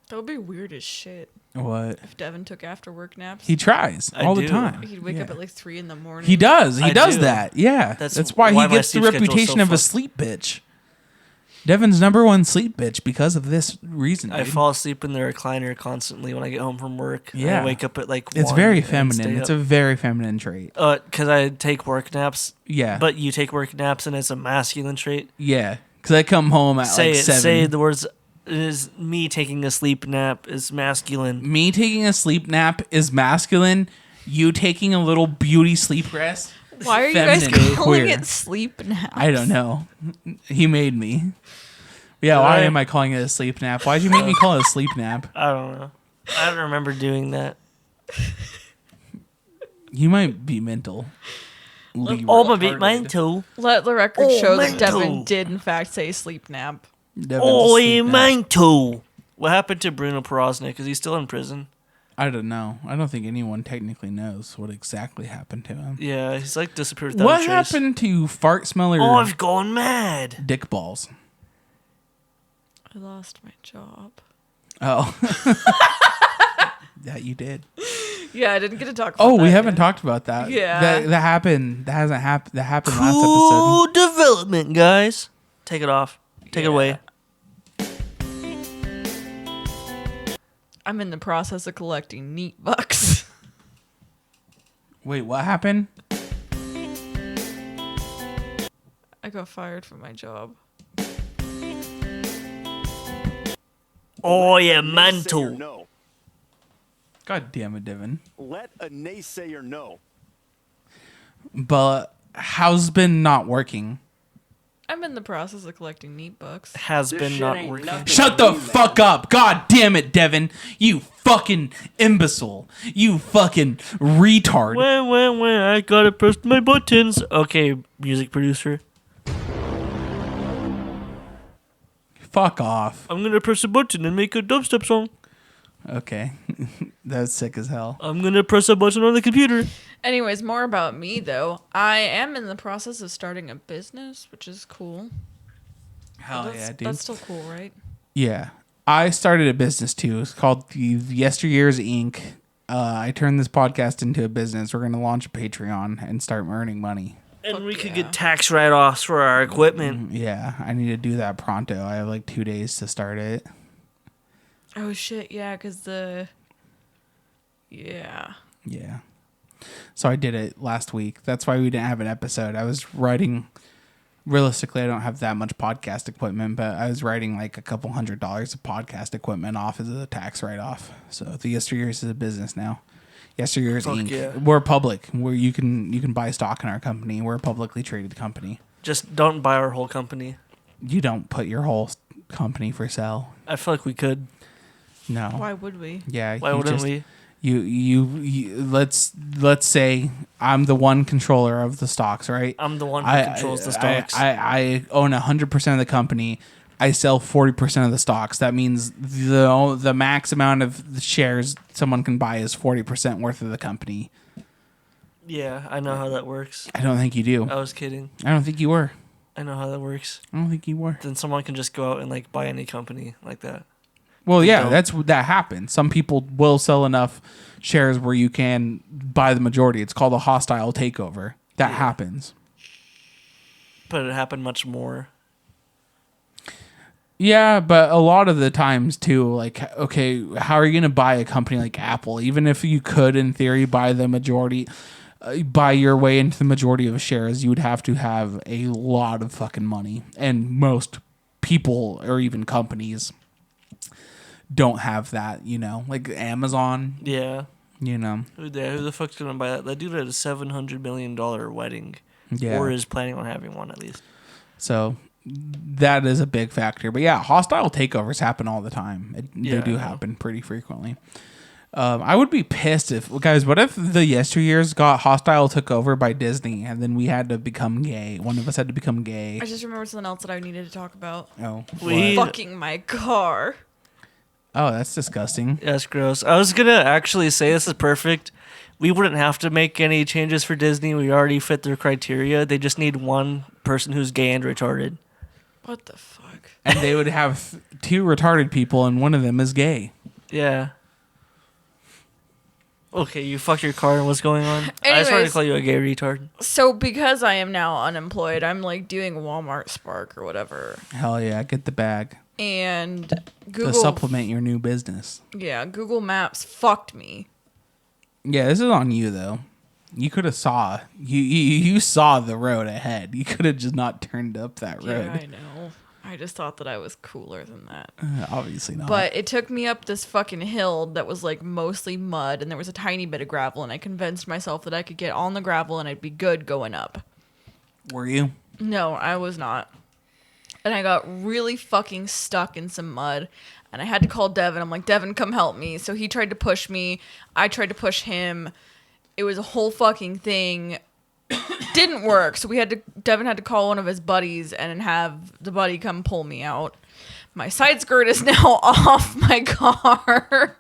That would be weird as shit what if Devin took after work naps. he tries I all the do. time. He'd wake up Yeah. at like 3 in the morning. He does. He I does do. that. Yeah. That's That's why why he my gets the sleep schedule's reputation so of a fucked. sleep bitch. Devin's #1 sleep bitch because of this reason. I dude. fall asleep in the recliner constantly when I get home from work. Yeah. I wake up at like It's 1 very and feminine. stay It's up. a very feminine trait. Because I take work naps. Yeah. But you take work naps and it's a masculine trait. Yeah. Because I come home at Say like it. 7. Say the words. It is me taking a sleep nap is masculine. Me taking a sleep nap is masculine. You taking a little beauty sleep rest. Why are you guys feminine, calling queer. it sleep naps? I don't know. He made me. Yeah, why am I calling it a sleep nap? Why'd you make me call it a sleep nap? I don't know. I don't remember doing that. You might be mental. Leroy Oh, my beat retarded. mine too. Let the record Oh, show that mental. Devin did in fact say sleep nap. Devin's Oh, a sleep nap. mine too. What happened to Bruno Porosnik? Is he still in prison? I don't know. I don't think anyone technically knows what exactly happened to him. Yeah, he's like disappeared without What a trace. happened to Fart Smeller Oh, I've gone mad. Dick Balls? I lost my job. Oh. Yeah, you did. Yeah, I didn't get to talk about Oh, we that haven't yet. talked about that. Yeah. That happened. That hasn't happened. That happened last episode. Cool development, guys. Take it off. Take it away. I'm in the process of collecting neat bucks. Wait, what happened? I got fired from my job. Oh, yeah, Say or mantle. no. God damn it, Devin. Let a naysayer know. But how's been not working? I'm in the process of collecting neat bucks. Has This been shit not ain't working. nothing. Shut the fuck up. God damn it, Devin. You fucking imbecile. You fucking retard. When I gotta press my buttons. Okay, music producer. Fuck off. I'm gonna press a button and make a dubstep song. Okay. That's sick as hell. I'm gonna press a button on the computer. Anyways, more about me though. I am in the process of starting a business, which is cool. Hell That's, yeah, dude. That's still cool, right? Yeah. I started a business too. It's called the Yesteryears Inc. I turned this podcast into a business. We're going to launch a Patreon and start earning money. And Fuck we could yeah. get tax write-offs for our equipment. Yeah, I need to do that pronto. I have like 2 days to start it. Oh shit, yeah, because yeah. Yeah. So I did it last week. That's why we didn't have an episode. I was writing. Realistically, I don't have that much podcast equipment, but I was writing like a couple $100 of podcast equipment off as a tax write-off. So the Yesteryears is a business now. Yesteryears Fuck Inc. yeah. We're public. Where you can buy stock in our company. We're a publicly traded company. Just don't buy our whole company. You don't put your whole company for sale. I feel like we could. No. Why would we? Yeah. Why you wouldn't just- we? You let's say I'm the one controller of the stocks, right? I'm the one who controls the stocks. I own 100% of the company. I sell 40% of the stocks. That means the max amount of the shares someone can buy is 40% worth of the company. Yeah, I know how that works. I don't think you do. I was kidding. I don't think you were. I know how that works. I don't think you were. Then someone can just go out and like buy any company like that. Well, yeah, don't. that happens. Some people will sell enough shares where you can buy the majority. It's called a hostile takeover. That happens. But it happened much more. Yeah, but a lot of the times too, like, okay, how are you going to buy a company like Apple? Even if you could, in theory, buy the majority, buy your way into the majority of shares, you would have to have a lot of fucking money. And most people or even companies don't have that, you know, like Amazon, Yeah. you know. Who the fuck's gonna buy that? That dude had a $700 million wedding. Yeah. Or is planning on having one at least. So that is a big factor. But yeah, hostile takeovers happen all the time. They do happen pretty frequently. I would be pissed if, guys, what if the Yesteryears got hostile took over by Disney and then we had to become gay? One of us had to become gay. I just remembered something else that I needed to talk about. Oh, We- what? Fucking my car. Oh, that's disgusting. That's gross. I was gonna actually say this is perfect. We wouldn't have to make any changes for Disney. We already fit their criteria. They just need one person who's gay and retarded. What the fuck? And they would have 2 retarded people and one of them is gay. Yeah. Okay, you fuck your car and what's going on? I just wanted to Anyways. call you a gay retard. So because I am now unemployed, I'm like doing Walmart Spark or whatever. Hell yeah, get the bag. And Google To supplement your new business. Yeah, Google Maps fucked me. Yeah, this is on you though. You could have saw you saw the road ahead. You could have just not turned up that road. Yeah, I know. I just thought that I was cooler than that. Obviously not. But it took me up this fucking hill that was like mostly mud and there was a tiny bit of gravel and I convinced myself that I could get on the gravel and I'd be good going up. Were you? No, I was not. And I got really fucking stuck in some mud. And I had to call Devin. I'm like, Devin, come help me. So he tried to push me. I tried to push him. It was a whole fucking thing. Didn't work. So Devin had to call one of his buddies and have the buddy come pull me out. My side skirt is now off my car.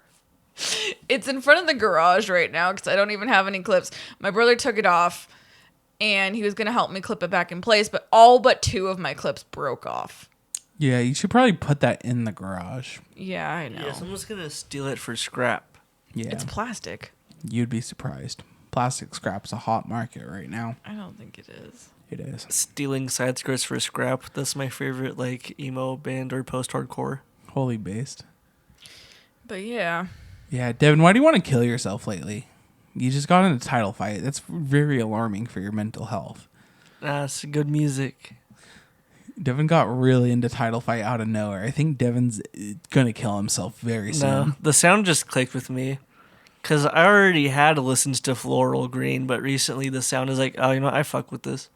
It's in front of the garage right now because I don't even have any clips. My brother took it off. And he was going to help me clip it back in place, but all but 2 of my clips broke off. Yeah, you should probably put that in the garage. Yeah, I know. Yeah, someone's gonna steal it for scrap. Yeah. It's plastic. You'd be surprised. Plastic scrap's a hot market right now. I don't think it is. It is. Stealing side skirts for scrap. That's my favorite, like, emo band or post-hardcore. Wholly based. But yeah. Yeah, Devin, why do you want to kill yourself lately? You just got in a title fight. That's very alarming for your mental health. That's good music. Devin got really into title fight out of nowhere. I think Devin's gonna kill himself very soon. No, the sound just clicked with me. Because I already had listened to Floral Green, but recently the sound is like, oh, you know what? I fuck with this.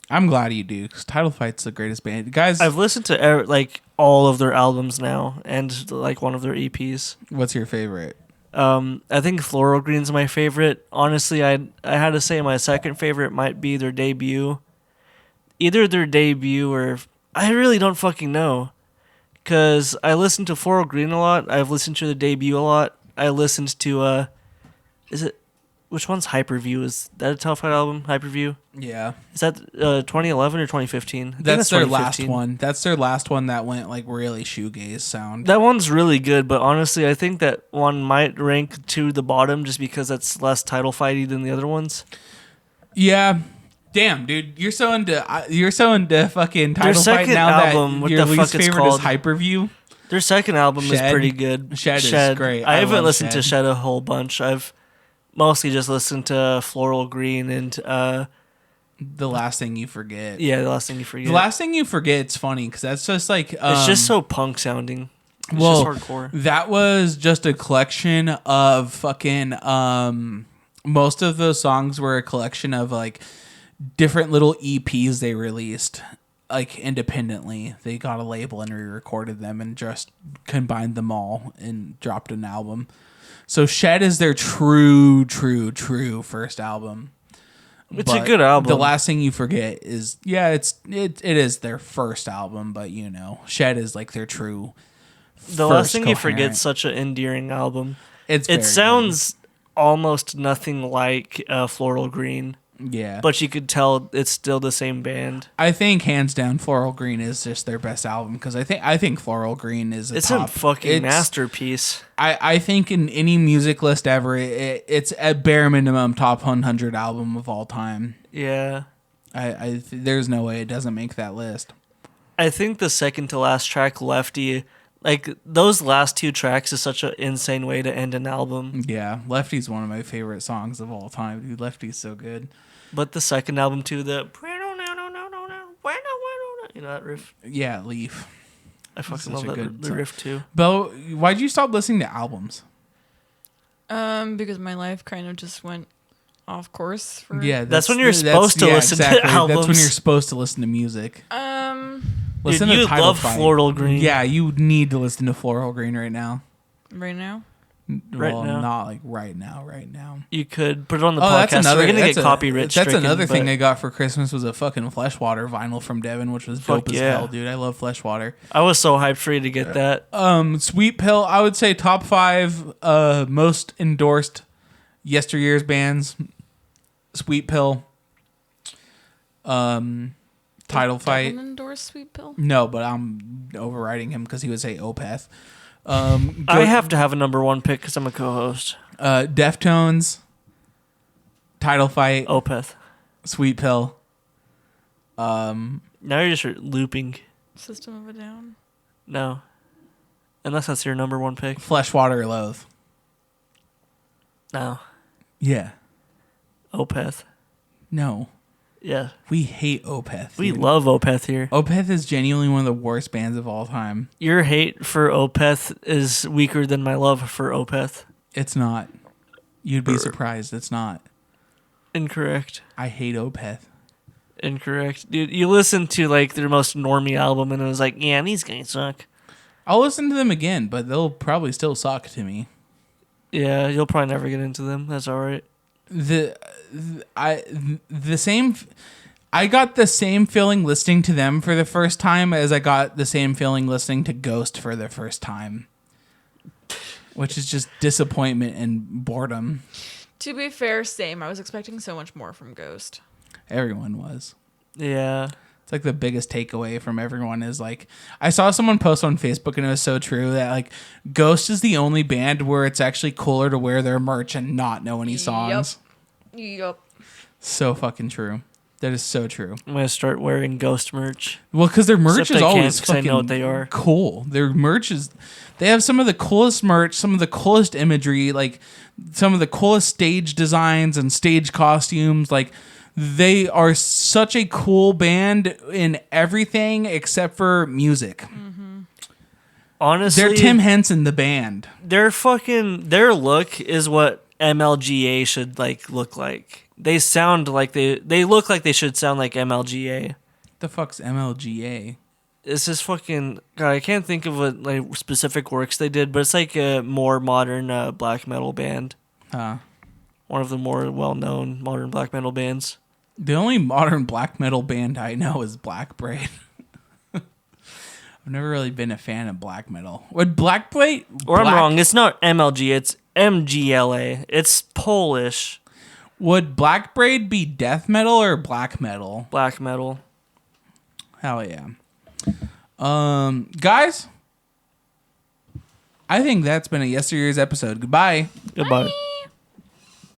I'm glad you do, because Title Fight's the greatest band. Guys, I've listened to like all of their albums now and like one of their EPs. what's your favorite? I think Floral Green's my favorite. Honestly, I had to say my second favorite might be their debut. Either their debut or I really don't fucking know. Because I listened to Floral Green a lot. I've listened to the debut a lot. I listened to which one's Hyperview? Is that a Telefight album? Hyperview? Yeah. Is that 2011 or 2015? That's their last one. That's their last one that went like really shoegaze sound. That one's really good, but honestly, I think that one might rank to the bottom just because that's less title fighty than the other ones. Yeah. Damn, dude, you're so into fucking Their Title Fight second now album, that what your the least fuck it's favorite called? is Hyperview. Their second album is Shed? pretty good. Shed is great. I haven't love listened to Shed. Shed a whole bunch. I've mostly just listened to Floral Green and The Last Thing You Forget. yeah, The Last Thing You Forget. The Last Thing You Forget, it's funny because that's just like it's just so punk sounding. It's well, just hardcore. that was just a collection of fucking most of those songs were a collection of like different little EPs they released like independently. They got a label and re-recorded them and just combined them all and dropped an album. So Shed is their true first album. It's a But good album. The Last Thing You Forget is it is their first album, but you know, Shed is like their true. The Last Thing You coherent. Forget's such an endearing album. It's very It sounds almost nothing like Floral Green, good. Yeah, but you could tell it's still the same band. I think hands down, Floral Green is just their best album because I think Floral Green is It's top. a fucking It's- masterpiece. I think in any music list ever, it's at bare minimum top 100 album of all time. Yeah. There's no way it doesn't make that list. I think the second to last track, Lefty, like those last two tracks is such an insane way to end an album. Yeah, Lefty's one of my favorite songs of all time. Dude, Lefty's so good. But the second album too, you know that riff? Yeah, Leaf. I fucking Such love a that good the song. riff too. Bo, why'd you stop listening to albums? Because my life kind of just went off course. For, Yeah, That's when you're supposed to listen to albums. That's when you're supposed to listen to music. Listen Dude, to you Title love Fight. Floral Green. Yeah, you need to listen to Floral Green right now. right now. Right well, now. not like right now. You could put it on the Oh, podcast. that's another. We're gonna that's get a- copyright That's stricken, another thing but I got for Christmas was a fucking Fleshwater vinyl from Devin, which was Fuck dope as yeah. hell, dude. I love Fleshwater. I was so hyped for you to get that. Sweet Pill, I would say top 5 most endorsed Yesteryears bands. Sweet Pill. Title Fight. Devin endorsed Sweet Pill. No, but I'm overriding him because he would say Opeth. I have to have a number one pick because I'm a co-host. Deftones. Title Fight. Opeth. Sweet Pill. Now you're just looping. System of a Down. No. Unless that's your number one pick. Fleshwater Loathe. No. Yeah. Opeth. No. Yeah. We hate Opeth. We dude. love Opeth here. Opeth is genuinely one of the worst bands of all time. Your hate for Opeth is weaker than my love for Opeth. It's not. You'd be surprised. It's not. Incorrect. I hate Opeth. Incorrect. Dude, you listened to like their most normie album and it was like, yeah, these guys suck. I'll listen to them again, but they'll probably still suck to me. Yeah, you'll probably never get into them. That's all right. I got the same feeling listening to them for the first time as I got the same feeling listening to Ghost for the first time, which is just disappointment and boredom. To be fair, same. I was expecting so much more from Ghost. Everyone was. Yeah. It's like the biggest takeaway from everyone is like, I saw someone post on Facebook and it was so true that like Ghost is the only band where it's actually cooler to wear their merch and not know any songs. Yup. So fucking true. That is so true. I'm going to start wearing Ghost merch. Well, because their merch Except is I can't always 'cause I fucking know what they are. cool. Their merch is, they have some of the coolest merch, some of the coolest imagery, like some of the coolest stage designs and stage costumes. Like they are such a cool band in everything except for music. Honestly, They're Tim Henson, the band. their look is what MLGA should like look like. They sound like they look like they should sound like MLGA. The fuck's MLGA? It's just fucking God. I can't think of what like specific works they did, but it's like a more modern black metal band. One of the more well-known modern black metal bands. The only modern black metal band I know is Black Braid. I've never really been a fan of black metal. Would Black Braid? Or I'm wrong. It's not MLG. It's MGLA. It's Polish. Would Black Braid be death metal or black metal? Black metal. Hell yeah. Guys, I think that's been a Yesteryears episode. Goodbye. Goodbye.